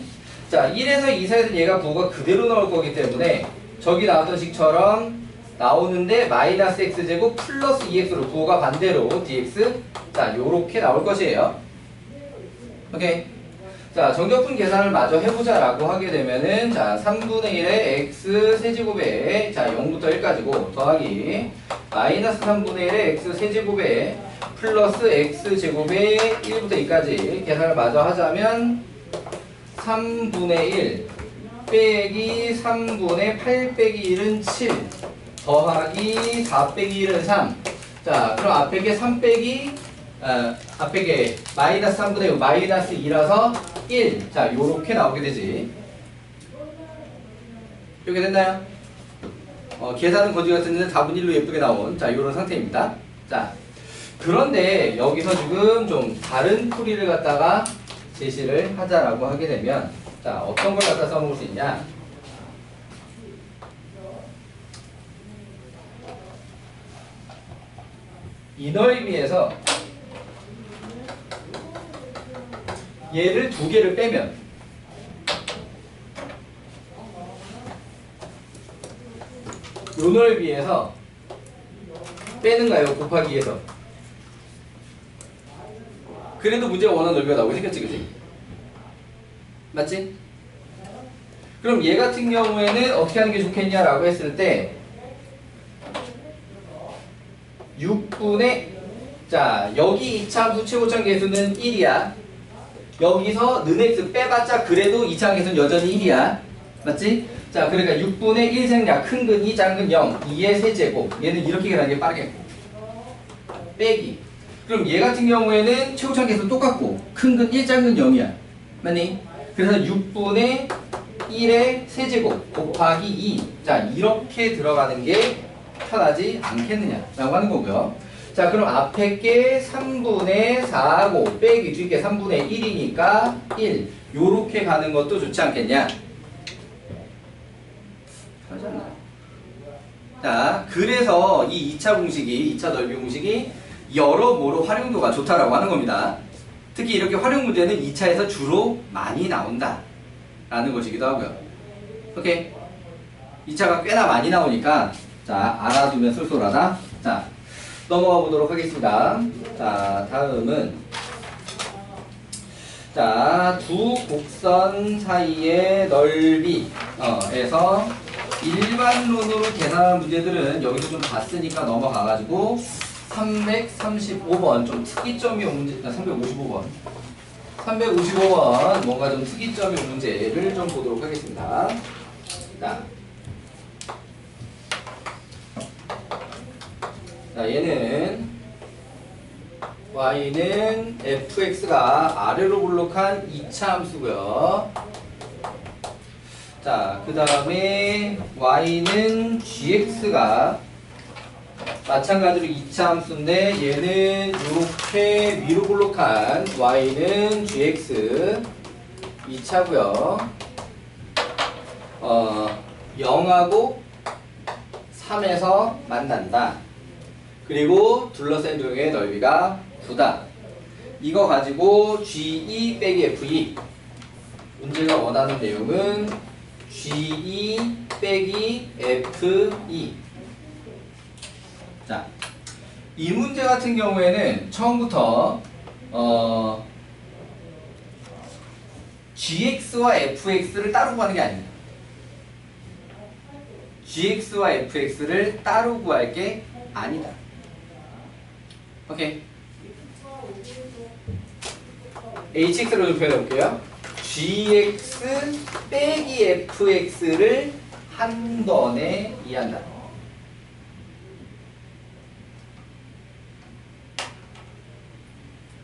자, 1에서 2 사이에서는 얘가 부호가 그대로 나올 거기 때문에 저기 나왔던 식처럼 나오는데 마이너스 x제곱 플러스 2x로 부호가 반대로 dx, 자, 요렇게 나올 것이에요. 오케이. 자, 정적분 계산을 마저 해보자 라고 하게 되면은, 자, 3분의 1의 x 세제곱에, 자, 0부터 1까지고 더하기 마이너스 3분의 1의 x 세제곱에 플러스 x 제곱에 1부터 2까지 계산을 마저 하자면 3분의 1 빼기 3분의 8 빼기 1은 7 더하기 4 빼기 1은 3. 자, 그럼 앞에 게 3 빼기 앞에 게 마이너스 3분의 6 마이너스 2라서 1. 자, 요렇게 나오게 되지. 이렇게 됐나요? 계산은 거지 같은데 답은 1로 예쁘게 나온, 자, 요런 상태입니다. 자, 그런데 여기서 지금 좀 다른 풀이를 갖다가 제시를 하자라고 하게 되면, 자, 어떤 걸 갖다 써먹을 수 있냐? 이 넓이에서 얘를 두 개를 빼면 요 넓이에서 빼는가요? 곱하기 2에서. 그래도 문제가 원하는 넓이가 나오게 생겼지, 그치? 맞지? 그럼 얘 같은 경우에는 어떻게 하는 게 좋겠냐라고 했을 때 6분의, 자, 여기 이차함수 최고점 계수는 1이야. 여기서 는 x 빼봤자 그래도 이차함 계수는 여전히 1이야. 맞지? 자, 그러니까 6분의 1생략 큰 근 2 작은 0 2의 세제곱, 얘는 이렇게 계산하는 게 빠르겠고, 빼기, 그럼 얘 같은 경우에는 최고점 계수 똑같고 큰 근 1 작은 근 0이야. 맞니? 그래서 6분의 1의 세제곱 곱하기 2. 자, 이렇게 들어가는 게 편하지 않겠느냐라고 하는 거고요. 자, 그럼 앞에 게 3분의 4고 빼기 뒤에 게 3분의 1이니까 1. 요렇게 가는 것도 좋지 않겠냐? 하지 않나요? 자, 그래서 이 2차 공식이, 2차 넓이 공식이 여러모로 활용도가 좋다라고 하는 겁니다. 특히 이렇게 활용 문제는 2차에서 주로 많이 나온다 라는 것이기도 하고요. 오케이. 2차가 꽤나 많이 나오니까 자, 알아두면 쏠쏠하다. 자, 넘어가 보도록 하겠습니다. 자, 다음은 자, 두 곡선 사이의 넓이 에서 일반론으로 계산한 문제들은 여기서 좀 봤으니까 넘어가가지고 335번 좀 특이점이 온 문제, 355번 355번 뭔가 좀 특이점이 온 문제를 좀 보도록 하겠습니다. 자, 얘는 y는 fx가 아래로 볼록한 2차 함수고요. 자, 그 다음에 y는 gx가 마찬가지로 2차 함수인데 얘는 이렇게 위로 볼록한 y는 gx 2차고요. 0하고 3에서 만난다. 그리고 둘러싼 도형의 넓이가 9다. 이거 가지고 G2 빼기 F2 문제가 원하는 내용은 G2 빼기 F2. 자, 이 문제 같은 경우에는 처음부터 GX와 FX를 따로 구하는 게 아닙니다. GX와 FX를 따로 구할 게 아니다. 오케이. HX로 좀 표현해 볼게요. GX 빼기 FX를 한 번에 이해한다.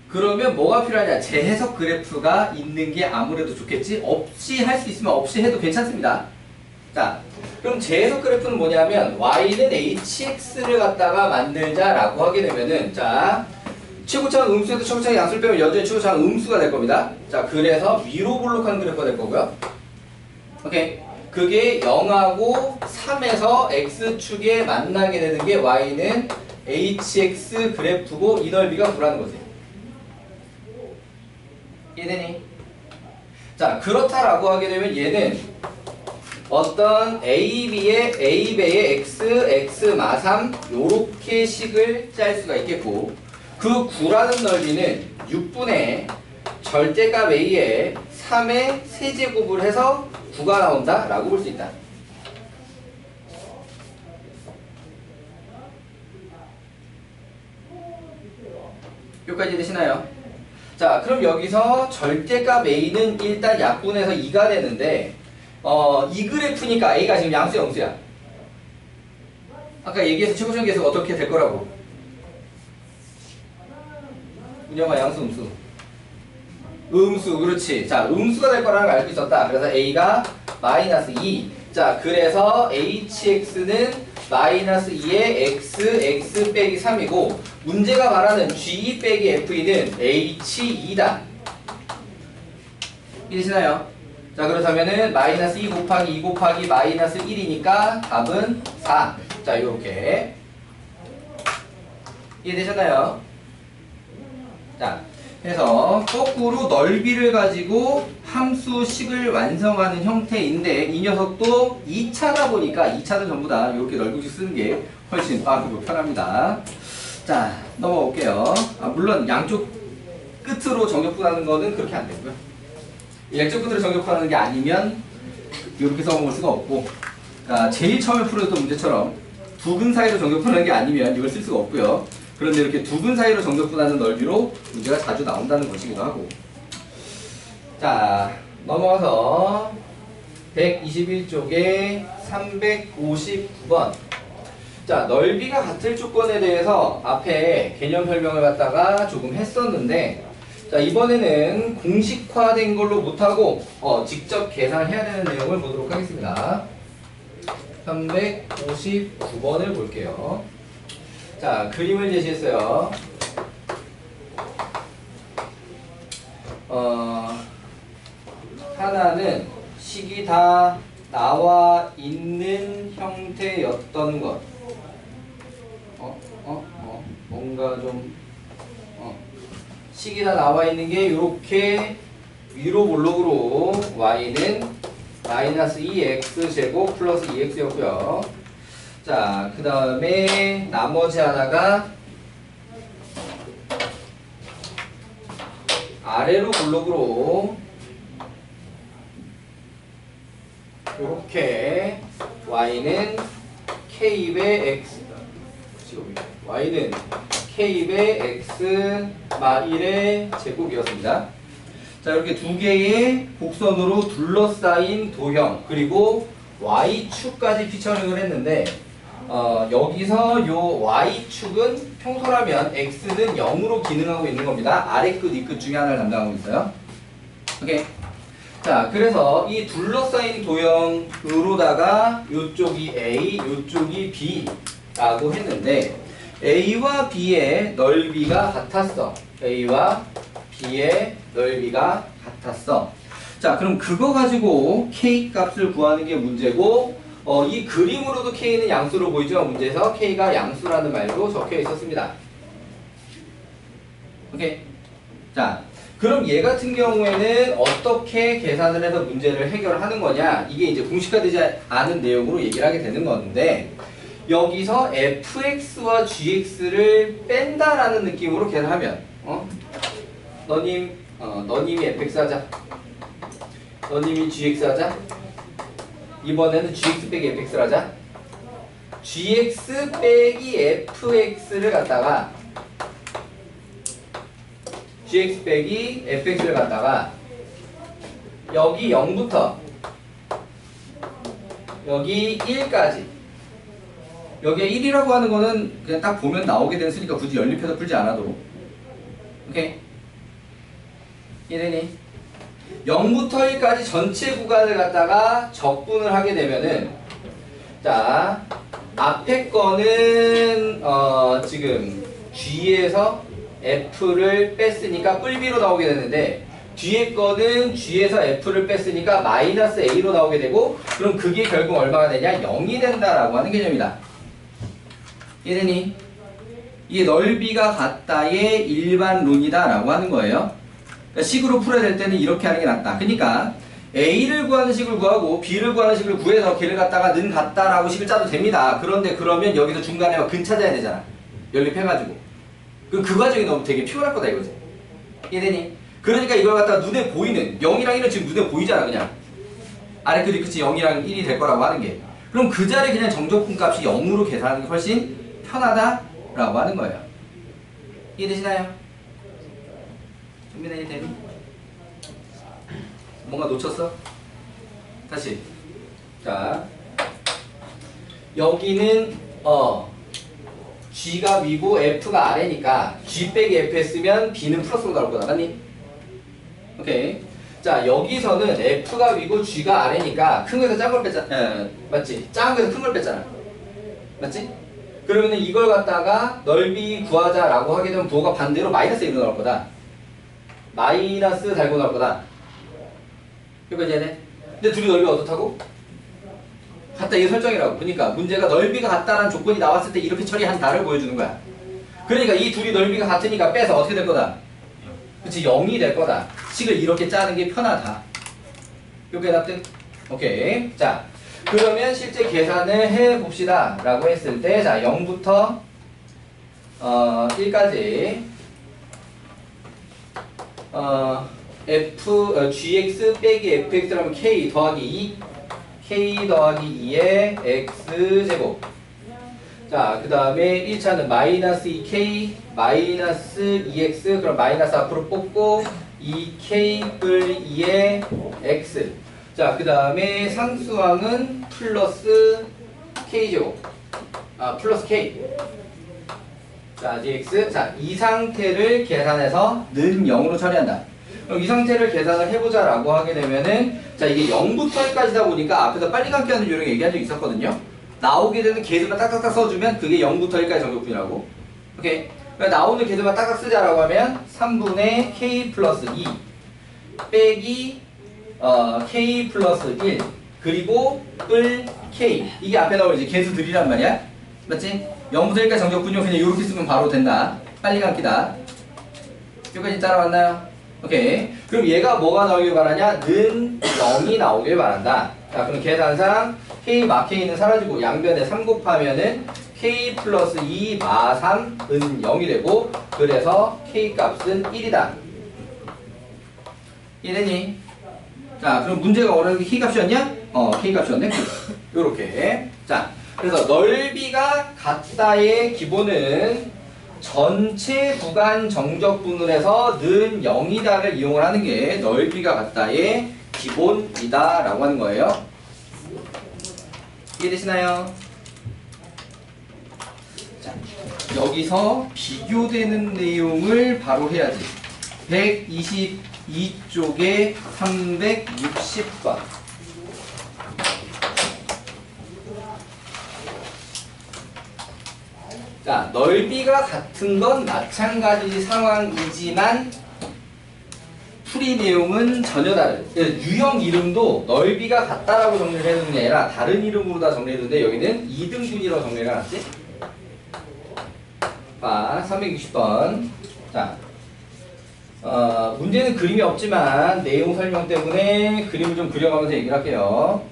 그러면 뭐가 필요하냐? 재해석 그래프가 있는 게 아무래도 좋겠지? 없이 할 수 있으면 없이 해도 괜찮습니다. 자, 그럼 재해석 그래프는 뭐냐면 y는 hx를 갖다가 만들자라고 하게 되면은 자, 최고차는 음수에도 최고차의 양수를 빼면 여전히 최고차는 음수가 될 겁니다. 자, 그래서 위로 볼록한 그래프가 될 거고요. 오케이. 그게 0하고 3에서 x축에 만나게 되는 게 y는 hx 그래프고 이 넓이가 9라는 거지. 이해되니? 자, 그렇다라고 하게 되면 얘는 어떤 AB의 X, X 마삼 요렇게 식을 짤 수가 있겠고 그 9라는 넓이는 6분의 절대값 A에 3의 세제곱을 해서 9가 나온다 라고 볼 수 있다. 여기까지 되시나요? 자, 그럼 여기서 절대값 A는 일단 약분해서 2가 되는데 이 그래프니까 A가 지금 양수야, 음수야? 아까 얘기해서 최고점 계속 어떻게 될 거라고? 운영아, 양수, 음수. 음수, 그렇지. 자, 음수가 될 거라는 걸 알고 있었다. 그래서 A가 마이너스 2. 자, 그래서 HX는 마이너스 2의 X 빼기 3이고 문제가 말하는 G2 빼기 F2는 H2다. 이해되시나요? 자, 그렇다면은 마이너스 2 곱하기 2 곱하기 마이너스 1이니까 답은 4. 자, 요렇게. 이해되셨나요? 자, 그래서 거꾸로 넓이를 가지고 함수식을 완성하는 형태인데 이 녀석도 2차다 보니까 2차는 전부 다 이렇게 넓이식 쓰는 게 훨씬 빠르고 편합니다. 자, 넘어가 볼게요. 물론 양쪽 끝으로 정적분하는 거는 그렇게 안 되고요. 양쪽 끝으로 정적분하는 게 아니면 이렇게 써먹을 수가 없고 제일 처음에 풀어줬던 문제처럼 두 근 사이로 정적분하는 게 아니면 이걸 쓸 수가 없고요. 그런데 이렇게 두 근 사이로 정적분하는 넓이로 문제가 자주 나온다는 것이기도 하고. 자, 넘어가서 121쪽에 359번. 자, 넓이가 같을 조건에 대해서 앞에 개념 설명을 갖다가 조금 했었는데 자, 이번에는 공식화된 걸로 못하고 직접 계산을 해야 되는 내용을 보도록 하겠습니다. 359번을 볼게요. 자, 그림을 제시했어요. 하나는 식이 다 나와 있는 형태의 문제였던 것. 뭔가 좀 식이 다 나와 있는 게 이렇게 위로 볼록으로 y는 마이너스 2x 제곱 플러스 2x였고요. 자, 그 다음에 나머지 하나가 아래로 볼록으로 이렇게 y는 k배 x y는 k배 x 마 1의 제곱이었습니다. 자, 이렇게 두 개의 곡선으로 둘러싸인 도형 그리고 y축까지 피처링을 했는데 여기서 요 y축은 평소라면 x는 0으로 기능하고 있는 겁니다. 아래 끝, 위 끝 중에 하나를 담당하고 있어요. 오케이. 자, 그래서 이 둘러싸인 도형으로다가 요쪽이 a, 요쪽이 b라고 했는데 a와 b의 넓이가 같았어. a와 b의 넓이가 같았어. 자, 그럼 그거 가지고 k 값을 구하는 게 문제고 이 그림으로도 k는 양수로 보이지만 문제에서 k가 양수라는 말도 적혀 있었습니다. 오케이. 자, 그럼 얘 같은 경우에는 어떻게 계산을 해서 문제를 해결하는 거냐? 이게 이제 공식화되지 않은 내용으로 얘기를 하게 되는 건데 여기서 fx와 gx를 뺀다라는 느낌으로 계산하면 너님이 fx 하자. 너님이 gx 하자. 이번에는 gx 빼기 fx를 하자. gx 빼기 fx를 갖다가 gx 빼기 fx를 갖다가 여기 0부터 여기 1까지 여기에 1이라고 하는 거는 그냥 딱 보면 나오게 됐으니까 굳이 연립해서 풀지 않아도 오케이? 이해되니? 0부터 1까지 전체 구간을 갖다가 적분을 하게 되면은 자 앞에 거는 지금 G에서 F를 뺐으니까 뿔비로 나오게 되는데 뒤에 거는 G에서 F를 뺐으니까 마이너스 A로 나오게 되고 그럼 그게 결국 얼마가 되냐? 0이 된다라고 하는 개념이다. 이해되니? 이게 넓이가 같다의 일반론이다 라고 하는 거예요. 그러니까 식으로 풀어야 될 때는 이렇게 하는 게 낫다. 그러니까 A를 구하는 식을 구하고 B를 구하는 식을 구해서 걔를 갖다가 는 같다라고 식을 짜도 됩니다. 그런데 그러면 여기서 중간에 근 찾아야 되잖아. 연립해가지고. 그럼 그 과정이 너무 되게 피곤할 거다 이거지. 이해되니? 그러니까 이걸 갖다가 눈에 보이는 0이랑 1은 지금 눈에 보이잖아 그냥. 아래 끝이 그치 0이랑 1이 될 거라고 하는 게. 그럼 그 자리에 그냥 정적분 값이 0으로 계산하는 게 훨씬 편하다라고 하는 거예요. 이해되시나요? 준비되니 되니? 뭔가 놓쳤어? 다시. 자, 여기는 G가 위고 F가 아래니까 G 빼기 F 했으면 B는 플러스로 나올 거다. 맞니? 오케이. 자, 여기서는 F가 위고 G가 아래니까 큰 거에서 작은 걸 뺐잖아. 맞지? 작은 거에서 큰 걸 뺐잖아. 맞지? 그러면은 이걸 갖다가 넓이 구하자라고 하게 되면 부호가 반대로 마이너스 1로 나올 거다. 마이너스 달고 나올 거다. 여기까지 해야 돼? 근데 둘이 넓이가 어떻다고? 같다 이게 설정이라고. 그러니까 문제가 넓이가 같다라는 조건이 나왔을 때 이렇게 처리한다를 보여주는 거야. 그러니까 이 둘이 넓이가 같으니까 빼서 어떻게 될 거다? 그치 0이 될 거다. 식을 이렇게 짜는 게 편하다. 이렇게 납득? 오케이. 자 그러면 실제 계산을 해봅시다 라고 했을 때 자 0부터 1까지 gx 빼기 fx라면 k 더하기 2 k 더하기 2의 x제곱. 자, 그 다음에 1차는 마이너스 2k 마이너스 2x 그럼 마이너스 앞으로 뽑고 2k 뿔 2의 x. 자, 그 다음에 상수항은 플러스 k제곱. 플러스 k. 자, dx. 자, 이 상태를 계산해서 는 0으로 처리한다. 그럼 이 상태를 계산을 해보자 라고 하게 되면은 자 이게 0부터 1까지다 보니까 앞에서 빨리 감기 하는 요령 얘기한 적 있었거든요. 나오게 되는 계수만 딱딱딱 써주면 그게 0부터 1까지 정적분이라고. 오케이. 그러니까 나오는 계수만 딱딱 쓰자라고 하면 3분의 k 플러스 2 빼기 k 플러스 1 그리고 뿔 K. 이게 앞에 나올 이제 개수들이란 말이야. 맞지? 0부터 1까지 정적분요. 그냥 이렇게 쓰면 바로 된다. 빨리 감기다. 여기까지 따라왔나요? 오케이. 그럼 얘가 뭐가 나오길 바라냐? 는 0이 나오길 바란다. 자, 그럼 계산상 K 마 K는 사라지고 양변에 3 곱하면은 K 플러스 2 마 3은 0이 되고, 그래서 K 값은 1이다. 이해되니? 자, 그럼 문제가 원하는 게 K 값이었냐? K 값이었네. 요렇게. 자, 그래서 넓이가 같다의 기본은 전체 구간 정적분을해서 는 0이다를 이용을 하는 게 넓이가 같다의 기본이다 라고 하는 거예요. 이해되시나요? 자, 여기서 비교되는 내용을 바로 해야지. 122쪽에 360번. 자, 넓이가 같은 건 마찬가지 상황이지만 풀이 내용은 전혀 다른. 유형 이름도 넓이가 같다라고 정리를 해두는 게 아니라 다른 이름으로 다 정리해두는데 여기는 2등분이라고 정리를 해놨지. 봐, 360번. 자, 문제는 그림이 없지만 내용 설명 때문에 그림을 좀 그려가면서 얘기를 할게요.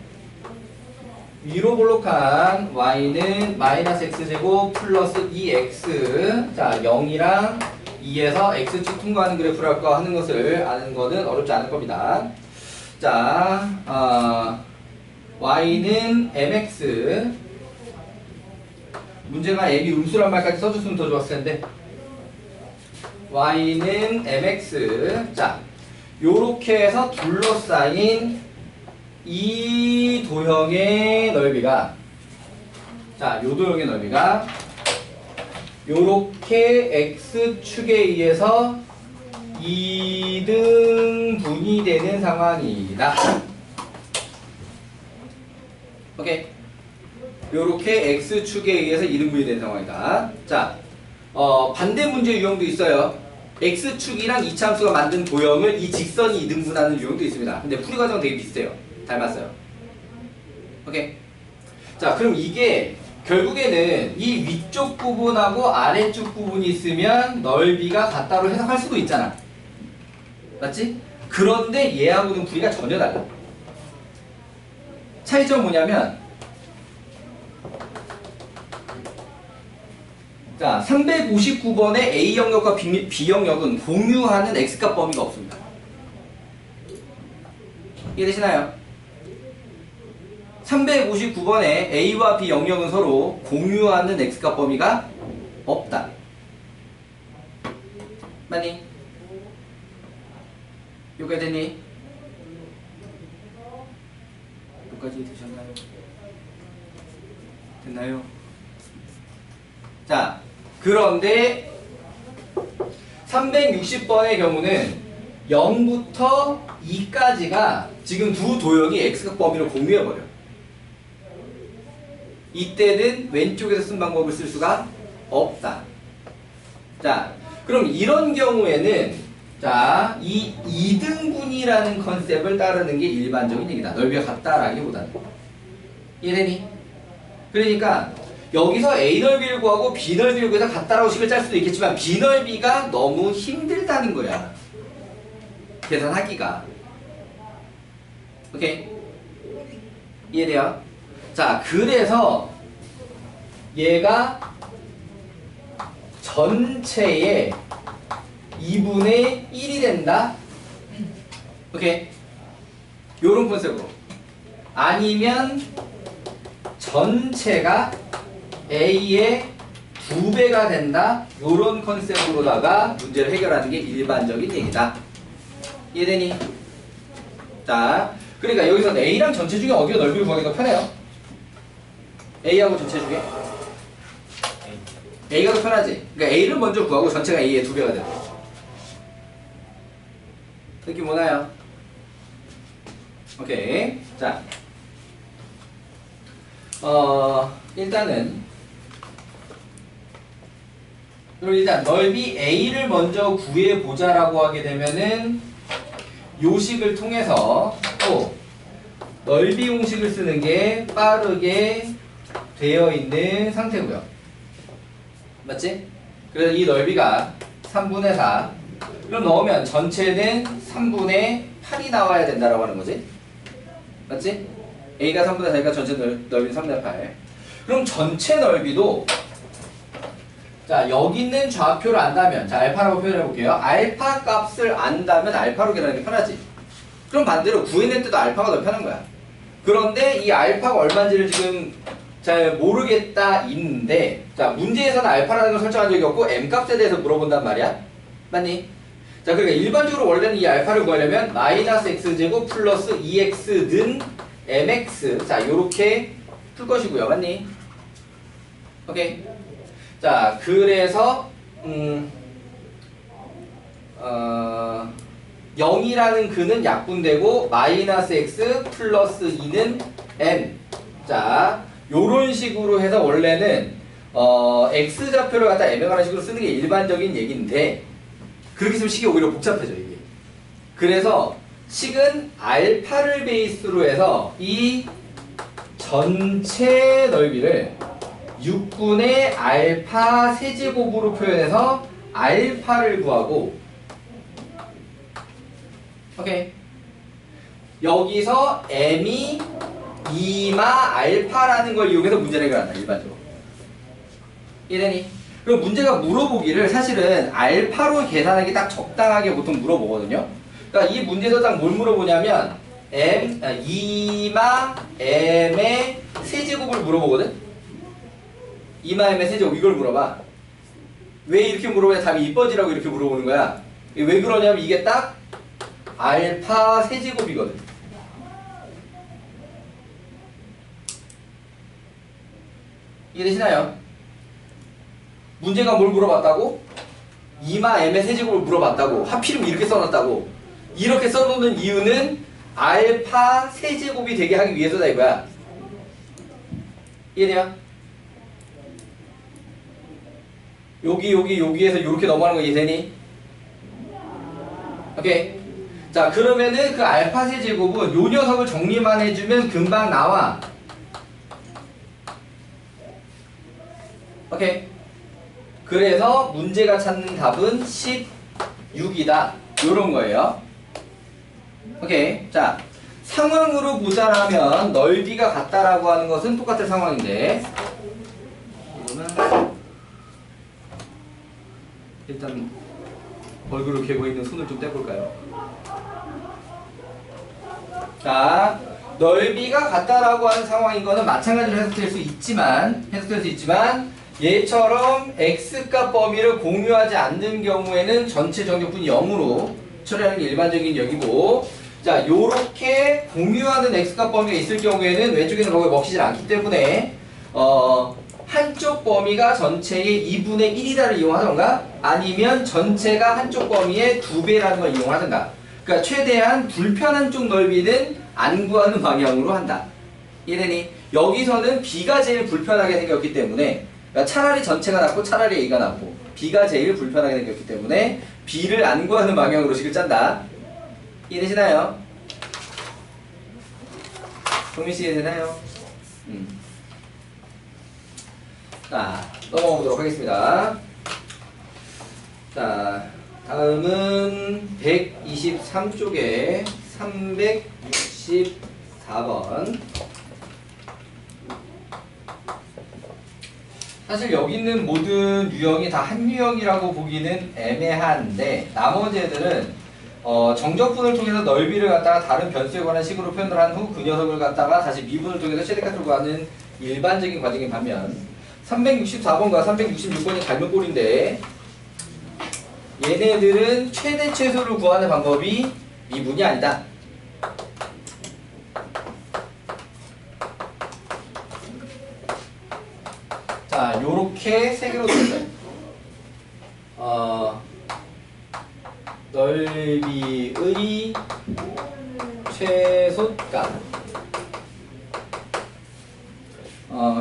위로 볼록한 y는 마이너스 x제곱 플러스 2x. 자, 0이랑 2에서 x축 통과하는 그래프를 할까 하는 것을 아는 거는 어렵지 않을 겁니다. 자, y는 mx. 문제가 m이 음수란 말까지 써줬으면 더 좋았을 텐데. y는 mx. 자, 요렇게 해서 둘러싸인 이 도형의 넓이가, 자, 요 도형의 넓이가 요렇게 x축에 의해서 2등분이 되는 상황이다. 오케이. 요렇게 x축에 의해서 2등분이 되는 상황이다. 자, 반대 문제 유형도 있어요. x축이랑 이차함수가 만든 도형을 이 직선이 2등분하는 유형도 있습니다. 근데 풀이 과정은 되게 비슷해요. 닮았어요. 오케이. 자, 그럼 이게 결국에는 이 위쪽 부분하고 아래쪽 부분이 있으면 넓이가 같다로 해석할 수도 있잖아. 맞지? 그런데 얘하고는 풀이가 전혀 달라. 차이점은 뭐냐면, 자, 359번의 A 영역과 B 영역은 공유하는 X값 범위가 없습니다. 이해되시나요? 359번에 A와 B 영역은 서로 공유하는 X값 범위가 없다. 맞니? 여기까지 됐니? 여기까지 되셨나요? 됐나요? 자, 그런데 360번의 경우는 0부터 2까지가 지금 두 도형이 X값 범위를 공유해버려. 이때는 왼쪽에서 쓴 방법을 쓸 수가 없다. 자, 그럼 이런 경우에는, 자, 이 2등분이라는 컨셉을 따르는 게 일반적인 얘기다. 넓이가 같다라기보다는. 이해되니? 그러니까 여기서 A 넓이를 구하고 B 넓이를 구해서 같다라고 식을 짤 수도 있겠지만 B 넓이가 너무 힘들다는 거야. 계산하기가. 오케이? 이해돼요? 자, 그래서 얘가 전체의 2분의 1이 된다. 오케이? 요런 컨셉으로. 아니면 전체가 A의 2배가 된다. 요런 컨셉으로다가 문제를 해결하는 게 일반적인 얘기다. 이해되니? 자, 그러니까 여기서는 A랑 전체 중에 어디가 넓이를 구하기 더 편해요? A하고 전체 중에? A가 더 편하지? 그러니까 A를 먼저 구하고 전체가 A의 2배가 되고. 느낌 오나요? 오케이. 자, 일단은 그럼 일단 넓이 A를 먼저 구해보자라고 하게 되면은 요식을 통해서 또 넓이 공식을 쓰는 게 빠르게 되어 있는 상태고요. 맞지? 그래서 이 넓이가 3분의 4. 그럼 넣으면 전체는 3분의 8이 나와야 된다라고 하는 거지. 맞지? A가 3분의 4니까 전체 넓이는 3분의 8. 그럼 전체 넓이도 자, 여기 있는 좌표를 안다면, 자, 알파라고 표현해 볼게요. 알파 값을 안다면 알파로 계산하는 게 편하지. 그럼 반대로 구해낼 때도 알파가 더 편한 거야. 그런데 이 알파가 얼마인지를 지금 잘 모르겠다 있는데, 자, 문제에서는 알파라는 걸 설정한 적이 없고 m 값에 대해서 물어본단 말이야. 맞니? 자, 그러니까 일반적으로 원래는 이 알파를 구하려면 마이너스 x제곱 플러스 2x는 mx, 자, 요렇게 풀 것이고요. 맞니? 오케이. 자, 그래서 0이라는 근은 약분되고 마이너스 x 플러스 2는 m. 자, 요런 식으로 해서 원래는 x좌표를 갖다 m에 관한 식으로 쓰는 게 일반적인 얘기인데, 그렇게 쓰면 식이 오히려 복잡해져 이게. 그래서 식은 알파를 베이스로 해서 이 전체 넓이를 6분의 알파 세제곱으로 표현해서 알파를 구하고, 오케이. 여기서 m이 2마 알파라는 걸 이용해서 문제를 해결한다, 일반적으로. 이해되니? 그럼 문제가 물어보기를 사실은 알파로 계산하기 딱 적당하게 보통 물어보거든요. 그러니까 이 문제에서 딱 뭘 물어보냐면 2마 m의 세제곱을 물어보거든? 2마 m의 세제곱, 이걸 물어봐. 왜 이렇게 물어보냐? 답이 이뻐지라고 이렇게 물어보는 거야. 왜 그러냐면 이게 딱 알파 세제곱이거든. 이해되시나요? 문제가 뭘 물어봤다고? 2마 m의 세제곱을 물어봤다고. 하필이면 이렇게 써놨다고. 이렇게 써놓는 이유는 알파 세제곱이 되게 하기 위해서다 이거야. 이해돼요? 여기에서 이렇게 넘어가는 거 이해되니? 오케이. 자, 그러면은 그 알파 세제곱은 요 녀석을 정리만 해주면 금방 나와. 오케이. 그래서 문제가 찾는 답은 16이다. 요런 거예요. 오케이. 자, 상황으로 보자라면 넓이가 같다라고 하는 것은 똑같은 상황인데, 이거는 일단 얼굴을 개고 있는 손을 좀 떼볼까요? 자, 넓이가 같다라고 하는 상황인 거는 마찬가지로 해석될 수 있지만 얘처럼 x값 범위를 공유하지 않는 경우에는 전체 정적분이 0으로 처리하는 게 일반적인 역이고, 자, 요렇게 공유하는 x값 범위가 있을 경우에는 왼쪽에 있는 거에 먹히질 않기 때문에 한쪽 범위가 전체의 2분의 1이다를 이용하던가, 아니면 전체가 한쪽 범위의 2배라는 걸 이용하던가. 그러니까 최대한 불편한 쪽 넓이는 안 구하는 방향으로 한다. 이해되니? 여기서는 b가 제일 불편하게 생겼기 때문에, 그러니까 차라리 전체가 낫고 차라리 a가 낫고, b가 제일 불편하게 생겼기 때문에 b를 안 구하는 방향으로 식을 짠다. 이해되시나요? 동민씨 이해되나요? 자, 넘어가 보도록 하겠습니다. 자, 다음은 123쪽에 364번. 사실 여기 있는 모든 유형이 다 한 유형이라고 보기는 애매한데, 나머지 애들은 정적분을 통해서 넓이를 갖다가 다른 변수에 관한 식으로 표현을 한 후 그 녀석을 갖다가 다시 미분을 통해서 최대값을 구하는 일반적인 과정인 반면, 364번과 366번이 닮은 꼴인데, 얘네들은 최대 최소를 구하는 방법이 미분이 아니다. 자, 요렇게 세 개로 됐어요. 넓이의 최소값.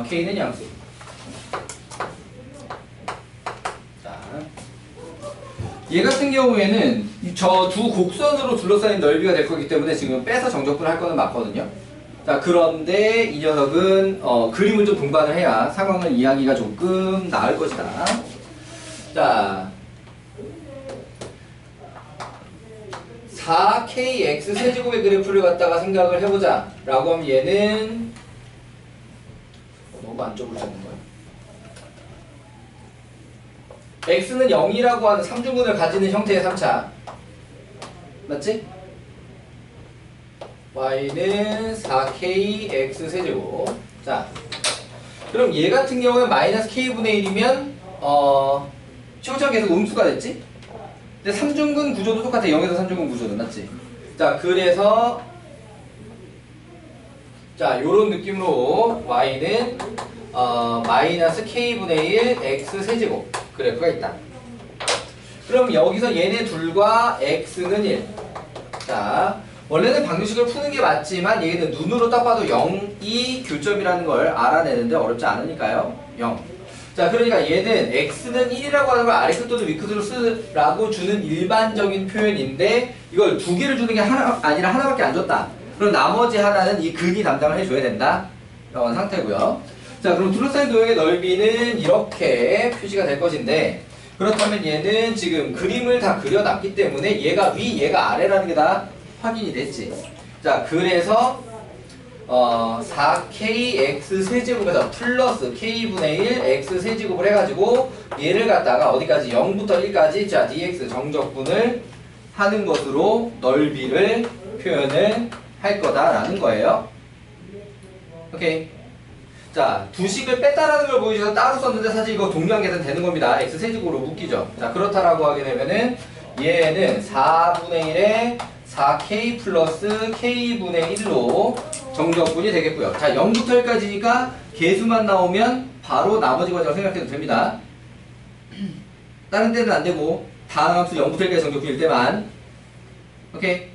K는 양수. 자, 얘 같은 경우에는 저 두 곡선으로 둘러싸인 넓이가 될 거기 때문에 지금 빼서 정적분을 할 거는 맞거든요. 자, 그런데 이 녀석은 그림을 좀 동반을 해야 상황을 이해하기가 조금 나을 것이다. 자, 4kx 세제곱의 그래프를 갖다가 생각을 해보자 라고 하면 얘는 너무 안쪽으로 잡는 거야. x는 0이라고 하는 3중근을 가지는 형태의 3차 맞지? y는 4kx 세제곱. 자, 그럼 얘 같은 경우는 마이너스 k분의 1이면 최고차가 계속 음수가 됐지? 근데 3중근 구조도 똑같아. 0에서 3중근 구조도 맞지? 자, 그래서 자, 요런 느낌으로 y는 마이너스 k분의 1 x 세제곱 그래프가 있다. 그럼 여기서 얘네 둘과 x는 1. 자, 원래는 방정식을 푸는 게 맞지만 얘는 눈으로 딱 봐도 0이 교점이라는 걸 알아내는데 어렵지 않으니까요. 0. 자, 그러니까 얘는 x는 1이라고 하는 걸 아래 끝도도 위 끝으로 쓰라고 주는 일반적인 표현인데 이걸 두 개를 주는 게 하나 아니라 하나밖에 안 줬다. 그럼 나머지 하나는 이 근이 담당을 해줘야 된다. 이런 상태고요. 자, 그럼 둘러싸인 도형의 넓이는 이렇게 표시가 될 것인데 그렇다면 얘는 지금 그림을 다 그려놨기 때문에 얘가 위, 얘가 아래라는 게 다 확인이 됐지. 자, 그래서 4kx 세제곱에서 플러스 k분의 1 x 세제곱을 해가지고 얘를 갖다가 어디까지 0부터 1까지 자 dx 정적분을 하는 것으로 넓이를 표현을 할 거다라는 거예요. 오케이. 자, 두 식을 뺐다라는 걸 보여주셔서 따로 썼는데 사실 이거 동량 계산 되는 겁니다. x 세제곱으로 묶이죠. 자, 그렇다라고 하게 되면은 얘는 4분의 1에 4k 플러스 k분의 1로 정적분이 되겠고요. 자, 0부터 1까지니까 개수만 나오면 바로 나머지 과정을 생각해도 됩니다. 다른 데는 안 되고 다음 함수 0부터 1까지 정적분일 때만. 오케이.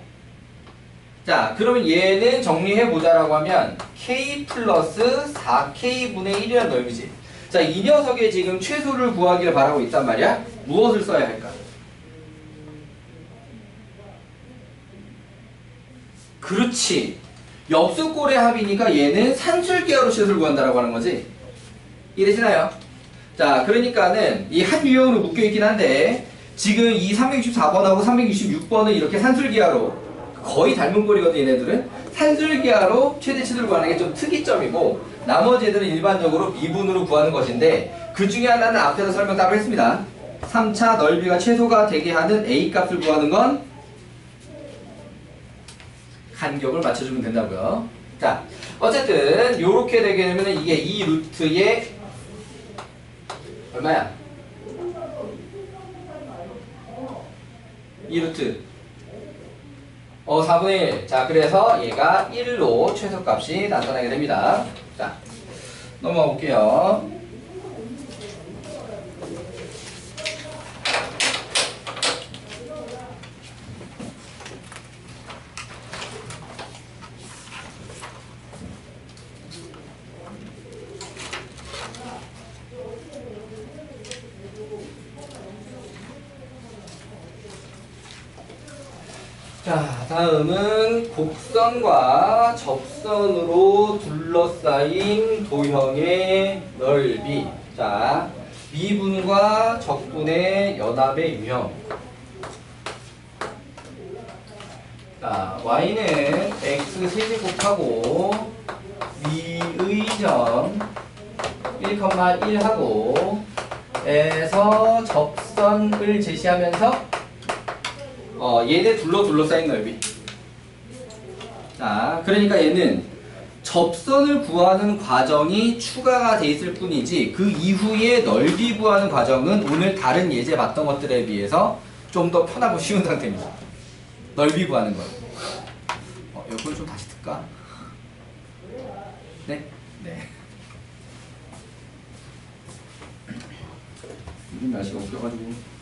자, 그러면 얘는 정리해보자라고 하면 k 플러스 4k분의 1이라는 넓이지. 자, 이 녀석의 지금 최소를 구하기를 바라고 있단 말이야. 무엇을 써야 할까? 그렇지. 엽수꼴의 합이니까 얘는 산술기하로 최소를 구한다라고 하는 거지. 이해되시나요? 자, 그러니까는 이 한 유형으로 묶여있긴 한데 지금 이 364번하고 366번은 이렇게 산술기하로 거의 닮은 꼴이거든. 얘네들은 산술기하로 최대치를 구하는 게 좀 특이점이고 나머지 애들은 일반적으로 미분으로 구하는 것인데 그 중에 하나는 앞에서 설명 따로 했습니다. 3차 넓이가 최소가 되게 하는 A 값을 구하는 건 간격을 맞춰주면 된다고요. 자, 어쨌든 요렇게 되게 되면 이게 2 루트의 얼마야? 2 루트 4분의 1. 자, 그래서 얘가 1로 최소값이 나타나게 됩니다. 자, 넘어가 볼게요. 자, 다음은 곡선과 접선으로 둘러싸인 도형의 넓이. 자, 미분과 적분의 연합의 유형. 자, y는 x 세제곱하고 위의 점 1,1하고 에서 접선을 제시하면서 얘네 둘러싸인 넓이. 자, 그러니까 얘는 접선을 구하는 과정이 추가가 돼 있을 뿐이지 그 이후에 넓이 구하는 과정은 오늘 다른 예제 봤던 것들에 비해서 좀 더 편하고 쉬운 상태입니다. 넓이 구하는 거. 에어컨 좀 다시 틀까? 네? 네. 요즘 날씨가 웃겨가지고.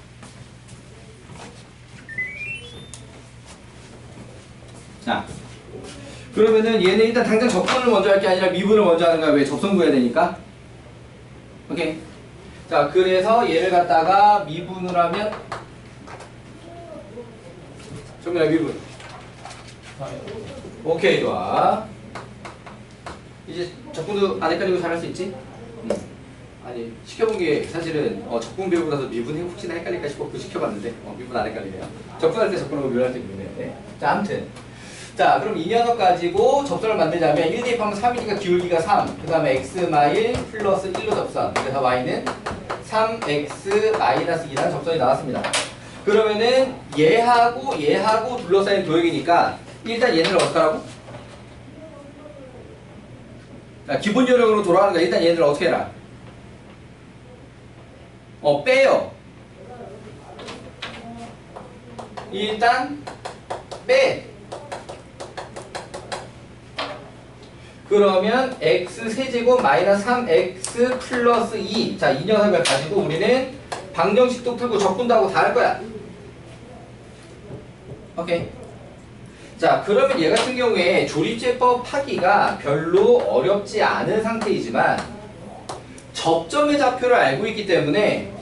자, 그러면은 얘는 일단 당장 접선을 먼저 할 게 아니라 미분을 먼저 하는 거야. 왜? 접선 구해야 되니까. 오케이. 자, 그래서 얘를 갖다가 미분을 하면 정민아 미분. 오케이, 좋아. 이제 적분도 안 헷갈리고 잘 할 수 있지? 아니 시켜본 게 사실은 적분 배우고 나서 미분 혹시나 헷갈릴까 싶어 그 시켜봤는데 미분 안 헷갈리네요. 적분할 때 적분하고 미분할 때 미분해야 돼. 자 아무튼 자 그럼 이 녀석 가지고 접선을 만들자면 1 대입하면 3이니까 기울기가 3, 그 다음에 x마 1 플러스 1로 접선, 그래서 y는 3x 마이너스 2라는 접선이 나왔습니다. 그러면은 얘하고 둘러싸인 도형이니까 일단 얘네를 어떻게 하라고? 자, 기본 요령으로 돌아가는 거야. 일단 얘네를 어떻게 해라? 빼요. 일단 빼. 그러면 x 세제곱 마이너스 3x 플러스 2. 자, 이 녀석을 가지고 우리는 방정식도 풀고 적분도 하고 다 할 거야. 오케이. 자, 그러면 얘 같은 경우에 조립제법 하기가 별로 어렵지 않은 상태이지만 접점의 좌표를 알고 있기 때문에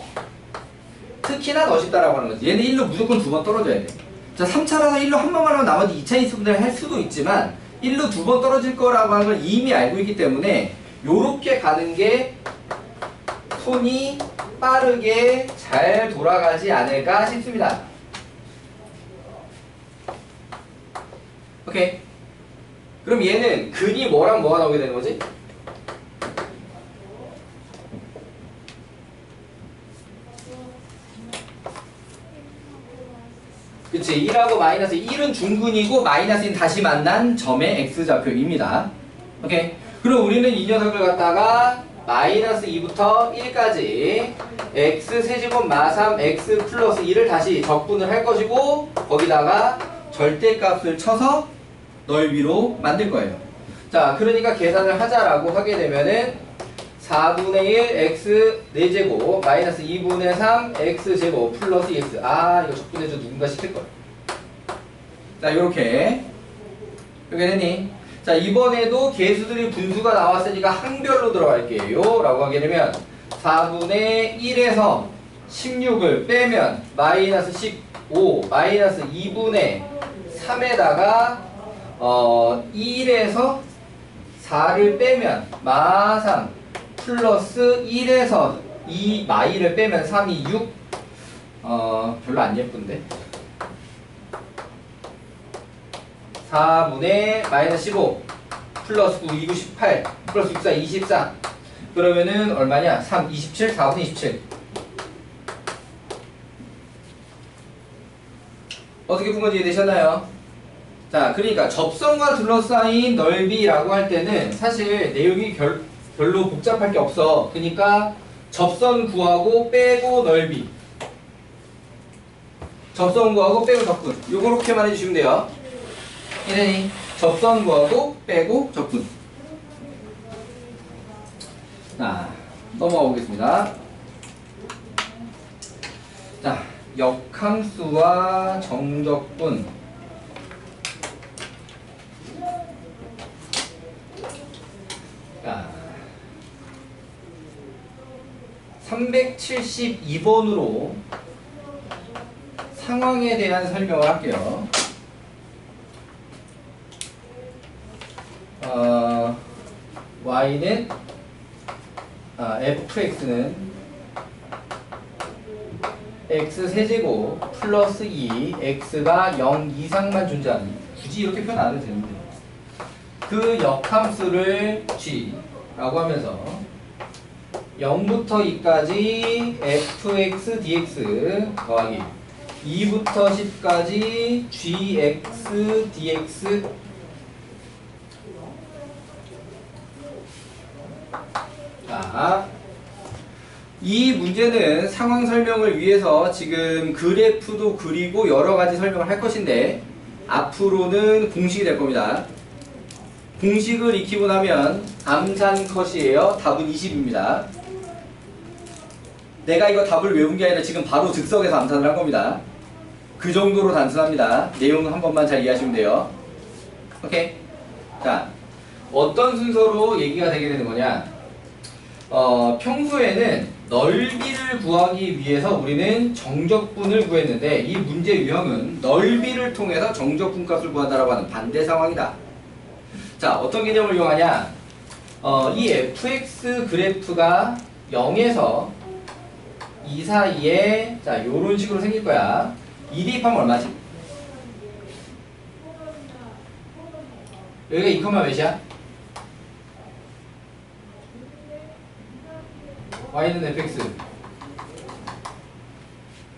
특히나 더 쉽다라고 하는 거지. 얘는 1로 무조건 2번 떨어져야 돼. 자, 3차라서 1로 한 번만 하면 나머지 2차 인수분해를 할 수도 있지만 1로 2번 떨어질 거라고 하는 걸 이미 알고 있기 때문에 요렇게 가는 게 손이 빠르게 잘 돌아가지 않을까 싶습니다. 오케이. 그럼 얘는 근이 뭐랑 뭐가 나오게 되는 거지? 그치. 1하고 마이너스 1은 중근이고 마이너스는 다시 만난 점의 x좌표입니다. 오케이. 그럼 우리는 이 녀석을 갖다가 마이너스 2부터 1까지 x 세제곱 마3 x 플러스 2를 다시 적분을 할 것이고 거기다가 절대값을 쳐서 넓이로 만들 거예요. 자, 그러니까 계산을 하자라고 하게 되면은 4분의 1 x 4제곱 마이너스 2분의 3 x제곱 플러스 2x. 이거 적분해줘 누군가 시킬 거야. 자, 요렇게 됐니? 자, 이번에도 계수들이 분수가 나왔으니까 항별로 들어갈게요 라고 하게 되면 4분의 1에서 16을 빼면 마이너스 15 마이너스 2분의 3에다가 1에서 4를 빼면 마3 플러스 1에서 2 마이를 빼면 3이 6 별로 안 예쁜데 4분의 마이너스 15 플러스 9 2, 9, 18 플러스 6, 4, 24 그러면은 얼마냐 3, 27, 4분의 27 어떻게 푼 건지 이해되셨나요? 자, 그러니까 접선과 둘러싸인 넓이라고 할 때는 사실 내용이 별로 복잡할 게 없어. 그러니까 접선 구하고 빼고 넓이. 접선 구하고 빼고 적분. 요렇게만 해주시면 돼요. 이래니 접선 구하고 빼고 적분. 자, 넘어가 보겠습니다. 자, 역함수와 정적분. 자, 372번으로 상황에 대한 설명을 할게요. y는 fx는 x 세제곱 플러스 2 x가 0 이상만 존재하는 굳이 이렇게 표현 안 해도 되는데 그 역함수를 g라고 하면서 0부터 2까지 fx dx 더하기 2부터 10까지 gx dx 자, 이 문제는 상황 설명을 위해서 지금 그래프도 그리고 여러 가지 설명을 할 것인데 앞으로는 공식이 될 겁니다. 공식을 익히고 나면 암산 컷이에요. 답은 20입니다. 내가 이거 답을 외운 게 아니라 지금 바로 즉석에서 암산을 한 겁니다. 그 정도로 단순합니다. 내용 한 번만 잘 이해하시면 돼요. 오케이. 자, 어떤 순서로 얘기가 되게 되는 거냐? 평소에는 넓이를 구하기 위해서 우리는 정적분을 구했는데 이 문제 유형은 넓이를 통해서 정적분 값을 구한다라고 하는 반대 상황이다. 자, 어떤 개념을 이용하냐? 이 fx 그래프가 0에서 2 사이에 자 요런 식으로 생길 거야. 2 대입하면 얼마지? 여기가 2, 몇이야? y는 fx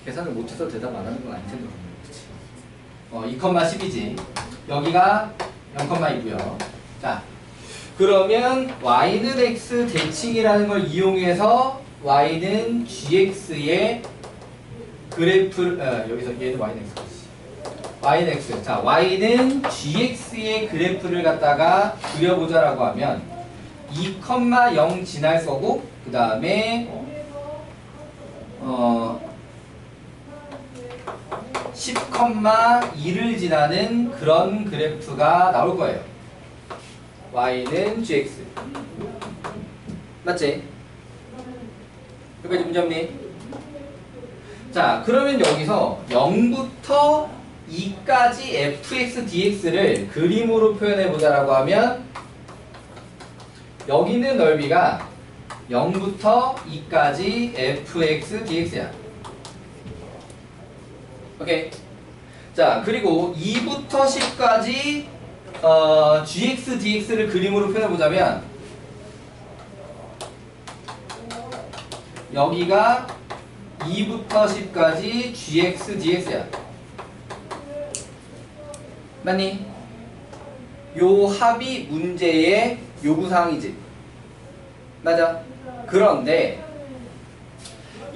계산을 못해서 대답 안 하는 건 아닐 텐데 그치? 2, 10이지. 여기가 0,2고요. 자, 그러면 y는 x 대칭이라는 걸 이용해서 y는 gx의 그래프 여기서 얘는 y는 x지. y는 x. 자, y는 gx의 그래프를 갖다가 그려보자라고 하면 2,0 지날 거고 그 다음에 10,2를 지나는 그런 그래프가 나올 거예요. y는 gx. 맞지? 여기까지 문제 없니? 자, 그러면 여기서 0부터 2까지 fx dx를 그림으로 표현해 보자라고 하면 여기 있는 넓이가 0부터 2까지 fx dx야. 오케이. 자, 그리고 2부터 10까지 gx dx를 그림으로 표현해 보자면 여기가 2부터 10까지 gx dx야. 맞니? 요 합이 문제의 요구사항이지. 맞아? 그런데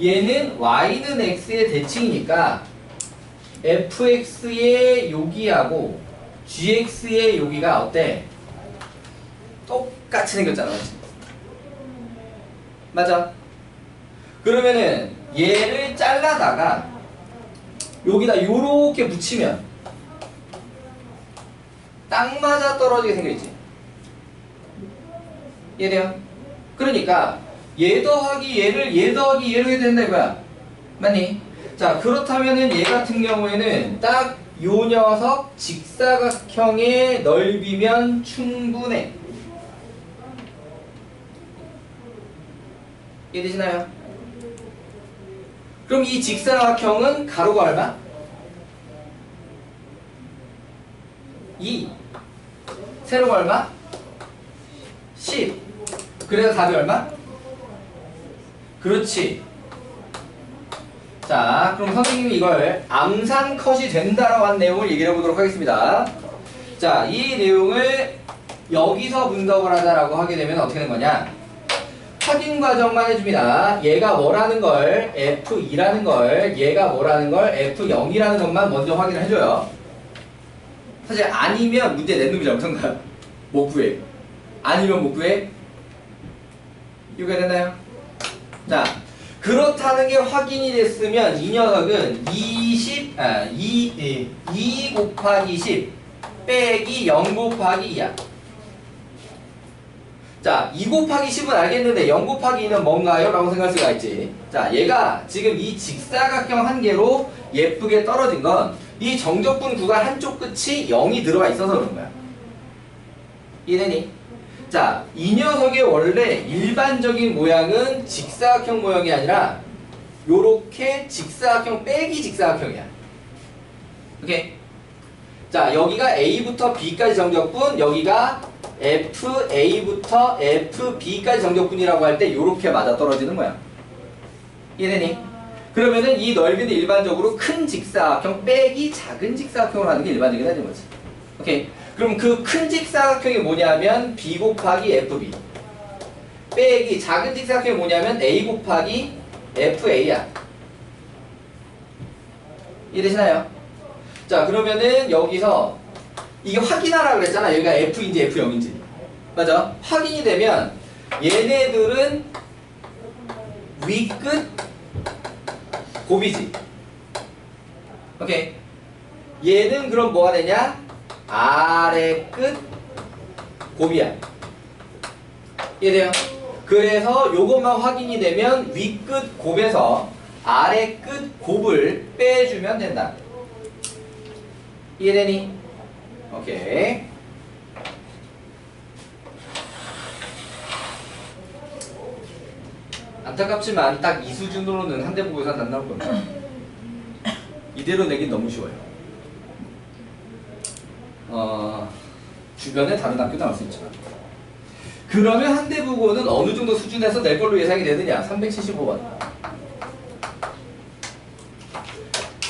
얘는 y는 x의 대칭이니까 fx의 여기하고 gx의 여기가 어때? 똑같이 생겼잖아. 맞지? 맞아? 그러면은 얘를 잘라다가 여기다 요렇게 붙이면 딱 맞아 떨어지게 생겨있지. 이해돼요? 그러니까 얘 더하기 얘를 얘 더하기 얘로 해도 된다 이거야. 맞니? 자, 그렇다면은 얘 같은 경우에는 딱 요 녀석 직사각형의 넓이면 충분해. 이해되시나요? 그럼 이 직사각형은 가로가 얼마? 2. 세로가 얼마? 10. 그래서 답이 얼마? 그렇지. 자, 그럼 선생님이 이걸 암산 컷이 된다라고 한 내용을 얘기해 보도록 하겠습니다. 자, 이 내용을 여기서 분석을 하자라고 하게 되면 어떻게 되는 거냐? 확인 과정만 해줍니다. 얘가 뭐라는 걸 F2라는 걸 얘가 뭐라는 걸 F0이라는 것만 먼저 확인을 해줘요. 사실 아니면 문제 낸 놈이 잘못한 거야. 못 구해. 아니면 못 구해. 이해되나요? 자, 그렇다는 게 확인이 됐으면 이 녀석은 2 곱하기 10 빼기 0 곱하기 2야. 자, 2 곱하기 10은 알겠는데 0 곱하기 2는 뭔가요? 라고 생각할 수가 있지. 자, 얘가 지금 이 직사각형 한 개로 예쁘게 떨어진 건 이 정적분 구간 한쪽 끝이 0이 들어가 있어서 그런 거야. 이해되니? 자, 이 녀석의 원래 일반적인 모양은 직사각형 모양이 아니라 요렇게 직사각형 빼기 직사각형이야. 오케이? 자, 여기가 A부터 B까지 정적분, 여기가 FA부터 FB까지 정적분이라고 할 때 요렇게 맞아떨어지는 거야. 이해되니? 그러면은 이 넓이는 일반적으로 큰 직사각형 빼기 작은 직사각형으로 하는 게 일반적이라는 거지. 오케이? 그럼 그 큰 직사각형이 뭐냐면 B 곱하기 FB 빼기 작은 직사각형이 뭐냐면 A 곱하기 FA야. 이해되시나요? 자, 그러면은 여기서 이게 확인하라고 그랬잖아. 여기가 F인지 F0인지. 맞아? 확인이 되면 얘네들은 위끝 곱이지. 오케이. 얘는 그럼 뭐가 되냐? 아래 끝 곱이야. 이해돼요? 그래서 요것만 확인이 되면 위끝 곱에서 아래 끝 곱을 빼주면 된다. 이해되니? 오케이. 안타깝지만 딱 이 수준으로는 한대부 예산 안 나올 겁니다. 이대로 내긴 너무 쉬워요. 주변에 다른 학교 나올 수 있지만. 그러면 한대부고는 어느 정도 수준에서 낼 걸로 예상이 되느냐? 375번.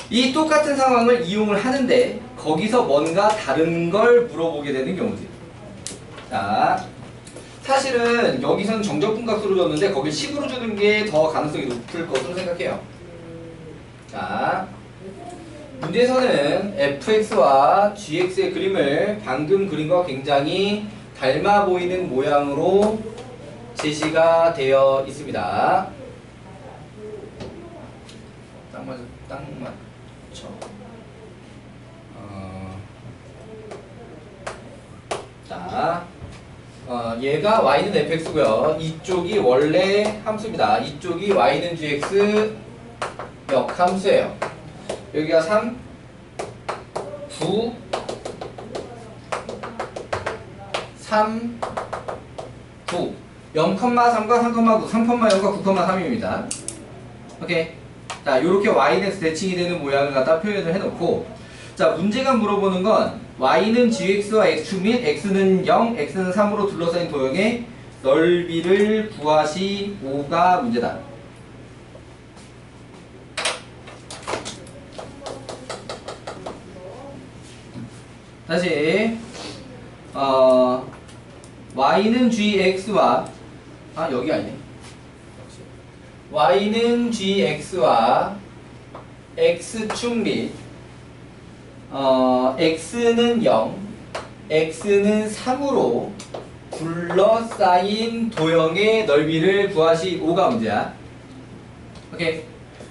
이 똑같은 상황을 이용을 하는데 거기서 뭔가 다른 걸 물어보게 되는 경우지. 자, 사실은 여기서는 정적분 값으로 줬는데 거길 10으로 주는 게 더 가능성이 높을 것으로 생각해요. 자, 문제에서는 fx와 gx의 그림을 방금 그린 것과 굉장히 닮아 보이는 모양으로 제시가 되어 있습니다. 딱 맞죠? 자, 얘가 y는 fx고요. 이쪽이 원래 함수입니다. 이쪽이 y는 gx 역함수예요. 여기가 3, 9, 3, 9 0,3과 3,9, 3,0과 9,3입니다. 오케이. 자, 요렇게 y는 대칭이 되는 모양을 갖다 표현을 해놓고, 자, 문제가 물어보는 건 y는 gx와 x축 및 x는 0, x는 3으로 둘러싸인 도형의 넓이를 구하시오가 문제다. 다시 y는 gx와 여기 아니네. y는 gx와 x축 및 x는 0, x는 3으로 둘러싸인 도형의 넓이를 구하시오가 문제야. 오케이.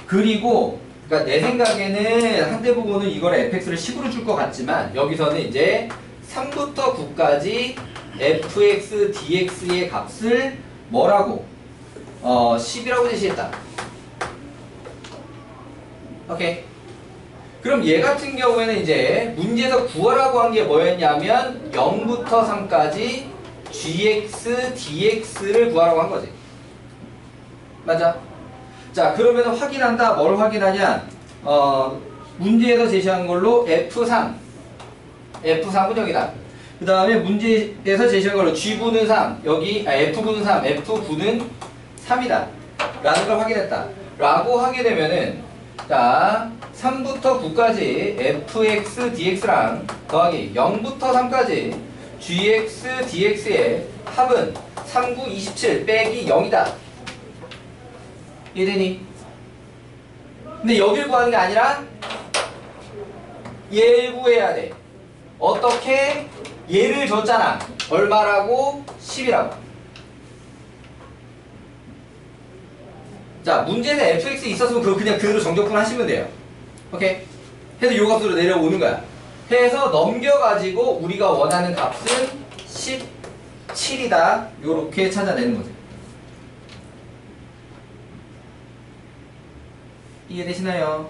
그리고 그러니까 내 생각에는 한대부고는 이걸 fx를 10으로 줄 것 같지만 여기서는 이제 3부터 9까지 fx dx의 값을 뭐라고? 10이라고 제시했다. 오케이. 그럼 얘 같은 경우에는 이제 문제에서 구하라고 한 게 뭐였냐면 0부터 3까지 gx dx를 구하라고 한 거지. 맞아? 자, 그러면 확인한다. 뭘 확인하냐? 문제에서 제시한 걸로 F3. F3은 여기다. 그 다음에 문제에서 제시한 걸로 G분은 3. 여기, F분은 3. F분은 3이다. 라는 걸 확인했다. 라고 하게 되면은, 자, 3부터 9까지 fx dx랑 더하기 0부터 3까지 gx dx의 합은 3, 9, 27 빼기 0이다. 이해되니? 근데 여길 구하는 게 아니라 얘를 구해야 돼. 어떻게? 얘를 줬잖아. 얼마라고? 10이라고. 자, 문제는 fx 있었으면 그거 그냥 그대로 정적분 하시면 돼요. 오케이? 해서 요 값으로 내려오는 거야. 해서 넘겨가지고 우리가 원하는 값은 17이다. 요렇게 찾아내는 거지. 이해되시나요?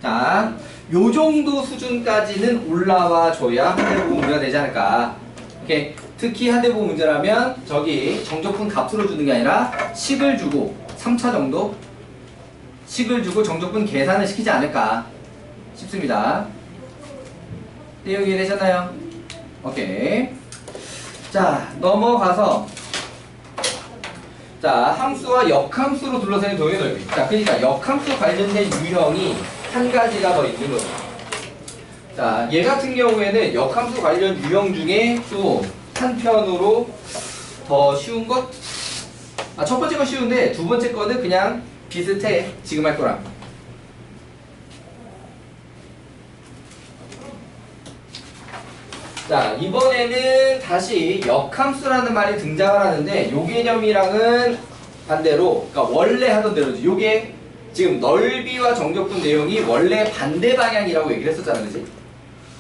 자, 요 정도 수준까지는 올라와 줘야 한대부고 문제가 되지 않을까. 오케이? 특히 한대부고 문제라면 저기 정적분 값으로 주는 게 아니라 식을 주고 3차 정도 식을 주고 정적분 계산을 시키지 않을까 싶습니다. 내용 이해되셨나요? 오케이. 자, 넘어가서 자, 함수와 역함수로 둘러싸인 도형의 넓이. 자, 그러니까 역함수 관련된 유형이 한 가지가 더 있는 거죠. 자, 얘 같은 경우에는 역함수 관련 유형 중에 또 한편으로 더 쉬운 것? 첫 번째 건 쉬운데 두 번째 거는 그냥 비슷해. 지금 할 거랑. 자, 이번에는 다시 역함수라는 말이 등장을 하는데 요 개념이랑은 반대로, 그러니까 원래 하던 대로지. 요게 지금 넓이와 정적분 내용이 원래 반대 방향이라고 얘기를 했었잖아, 그치?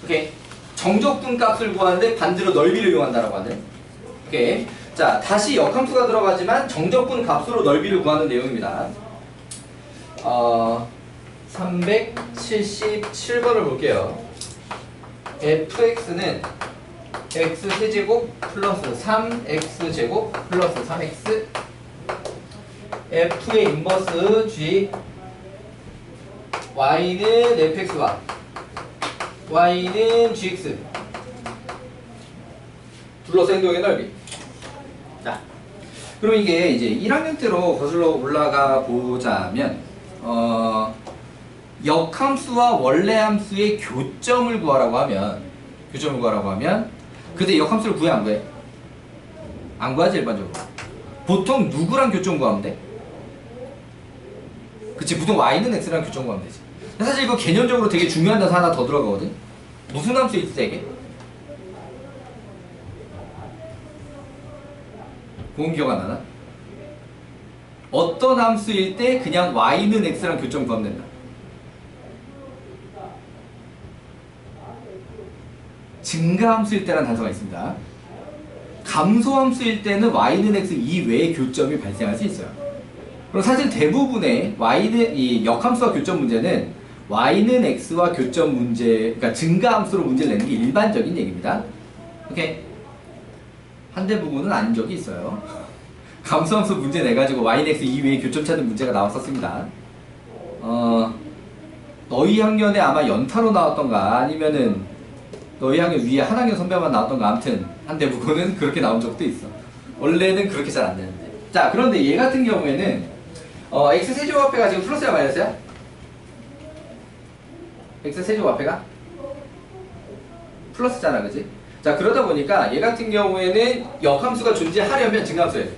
오케이. 정적분 값을 구하는데 반대로 넓이를 이용한다라고 하네. 오케이. 자, 다시 역함수가 들어가지만 정적분 값으로 넓이를 구하는 내용입니다. 377번을 볼게요. fx는 x세제곱 플러스 3x제곱 플러스 3x f의 인버스 g y는 fx와 y는 gx 둘러싸인 도형의 넓이. 자, 그럼 이게 이제 1학년 때로 거슬러 올라가 보자면 역함수와 원래함수의 교점을 구하라고 하면 그때 역함수를 구해 안 구해? 안 구하지 일반적으로. 보통 누구랑 교점 구하면 돼? 그치, 보통 y는 x랑 교점 구하면 되지. 사실 이거 개념적으로 되게 중요한 단서 하나 더 들어가거든. 무슨 함수 있어 이게? 그건 기억 안 나나? 어떤 함수일 때 그냥 y는 x랑 교점 구하면 된다. 증가함수일 때라는 단서가 있습니다. 감소함수일 때는 y는 x 이외의 교점이 발생할 수 있어요. 그럼 사실 대부분의 이 역함수와 교점 문제는 y는 x와 교점 문제, 그러니까 증가함수로 문제를 내는 게 일반적인 얘기입니다. 오케이? 한대 부분은 아닌 적이 있어요. 감소함수 문제 내가지고 y는 x 이외의 교점 찾는 문제가 나왔었습니다. 너희 학년에 아마 연타로 나왔던가 아니면은 너희 학년 위에 한 학년 선배만 나왔던가 아무튼 한대 부분은 그렇게 나온 적도 있어. 원래는 그렇게 잘 안 되는데. 자, 그런데 얘 같은 경우에는 x 세제곱 앞에가 지금 플러스야 마이너스야? x 세제곱 앞에가 플러스잖아, 그지? 자, 그러다 보니까 얘 같은 경우에는 역함수가 존재하려면 증가함수 해야 돼.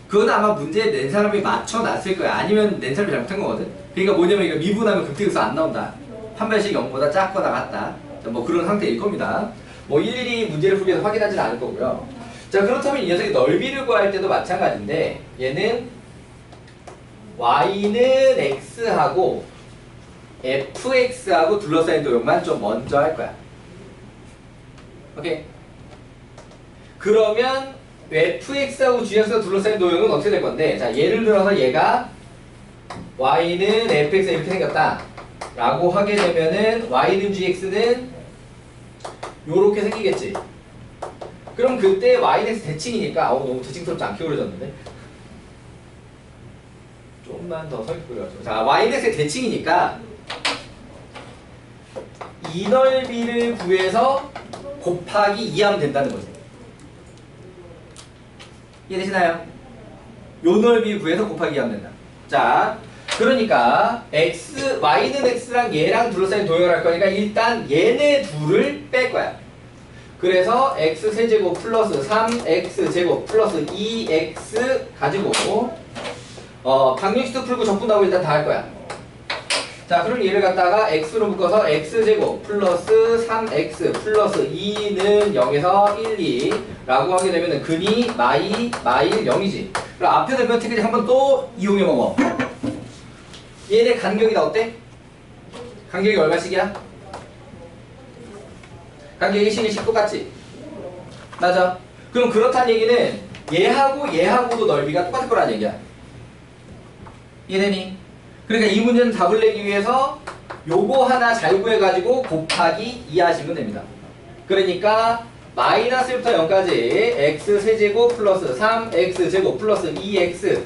그건 아마 문제에 낸 사람이 맞춰놨을 거야. 아니면 낸 사람이 잘못한 거거든. 그러니까 뭐냐면 이거 미분하면 극대극소 안 나온다. 한 발씩 0보다 작거나 같다. 자, 뭐 그런 상태일 겁니다. 뭐 일일이 문제를 풀기 위해서 확인하지는 않을 거고요. 자, 그렇다면 이 녀석이 넓이를 구할 때도 마찬가지인데 얘는 y는 x하고 fx하고 둘러싸인 도형만 좀 먼저 할 거야. 오케이? 그러면 fx하고 gx가 둘러싸인 도형은 어떻게 될 건데, 자, 예를 들어서 얘가 y는 fx가 이렇게 생겼다 라고 하게 되면은 y는 gx는 요렇게 생기겠지. 그럼 그때 y는 x 대칭이니까 너무 대칭스럽지 않게 그려졌는데 좀만 더 설득 그려줘. 자, y는 x의 대칭이니까 이 넓이를 구해서 곱하기 2 하면 된다는 거지. 이해되시나요? 요 넓이 구해서 곱하기 2 하면 된다. 자, 그러니까 y는 x랑 얘랑 둘러싸인 도형을 할 거니까 일단 얘네 둘을 뺄 거야. 그래서 x세제곱 플러스 3x제곱 플러스 2x 가지고 방정식도 풀고 적분하고 일단 다 할 거야. 자, 그럼 얘를 갖다가 x로 묶어서 x제곱 플러스 3x 플러스 2는 0에서 1, 2 라고 하게 되면은 근이 마이 0이지. 그럼 앞에 되면 어떻게 한번 또 이용해 먹어. 얘네 간격이 나 어때? 간격이 얼마씩이야? 간격이 1씩 똑같지? 맞아. 그럼 그렇다는 얘기는 얘하고도 넓이가 똑같을 거라는 얘기야. 이해되니? 그러니까 이 문제는 답을 내기 위해서 요거 하나 잘 구해가지고 곱하기 2 하시면 됩니다. 그러니까 마이너스부터 0까지 x세제곱 플러스 3x제곱 플러스 2x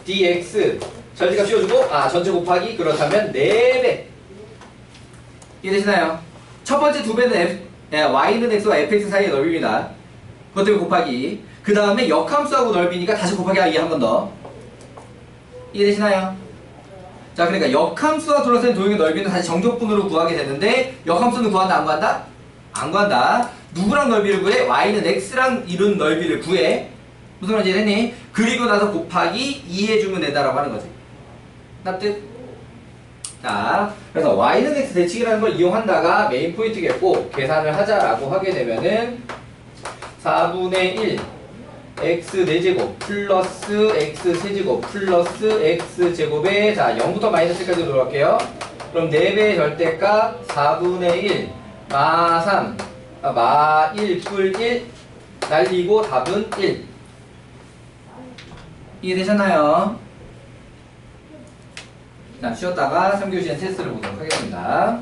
dx 전체값 씌워주고 전체 곱하기 그렇다면 4배. 이해되시나요? 첫 번째 두 배는 y는 x와 fx 사이의 넓이입니다. 그것 때문에 곱하기. 그 다음에 역함수하고 넓이니까 다시 곱하기 2 한 번 더. 이해되시나요? 자, 그러니까 역함수와 둘러싸인 도형의 넓이는 다시 정적분으로 구하게 되는데 역함수는 구한다 안 구한다? 안 구한다. 누구랑 넓이를 구해? y는 x랑 이룬 넓이를 구해. 무슨 말인지 이해했니? 그리고 나서 곱하기 2 해주면 된다라고 하는 거지. 납득? 자, 그래서 y는 x 대칭이라는 걸 이용한다가 메인 포인트겠고 계산을 하자라고 하게 되면은 4분의 1 x 4제곱 플러스 x 세제곱 플러스 x 제곱에 자 0부터 마이너스까지 들어갈게요. 그럼 4배의 절대값 4분의 1 마 3 마 1 뿔 1 날리고 답은 1. 이해되셨나요? 자, 쉬었다가 3교시엔 테스트를 보도록 하겠습니다.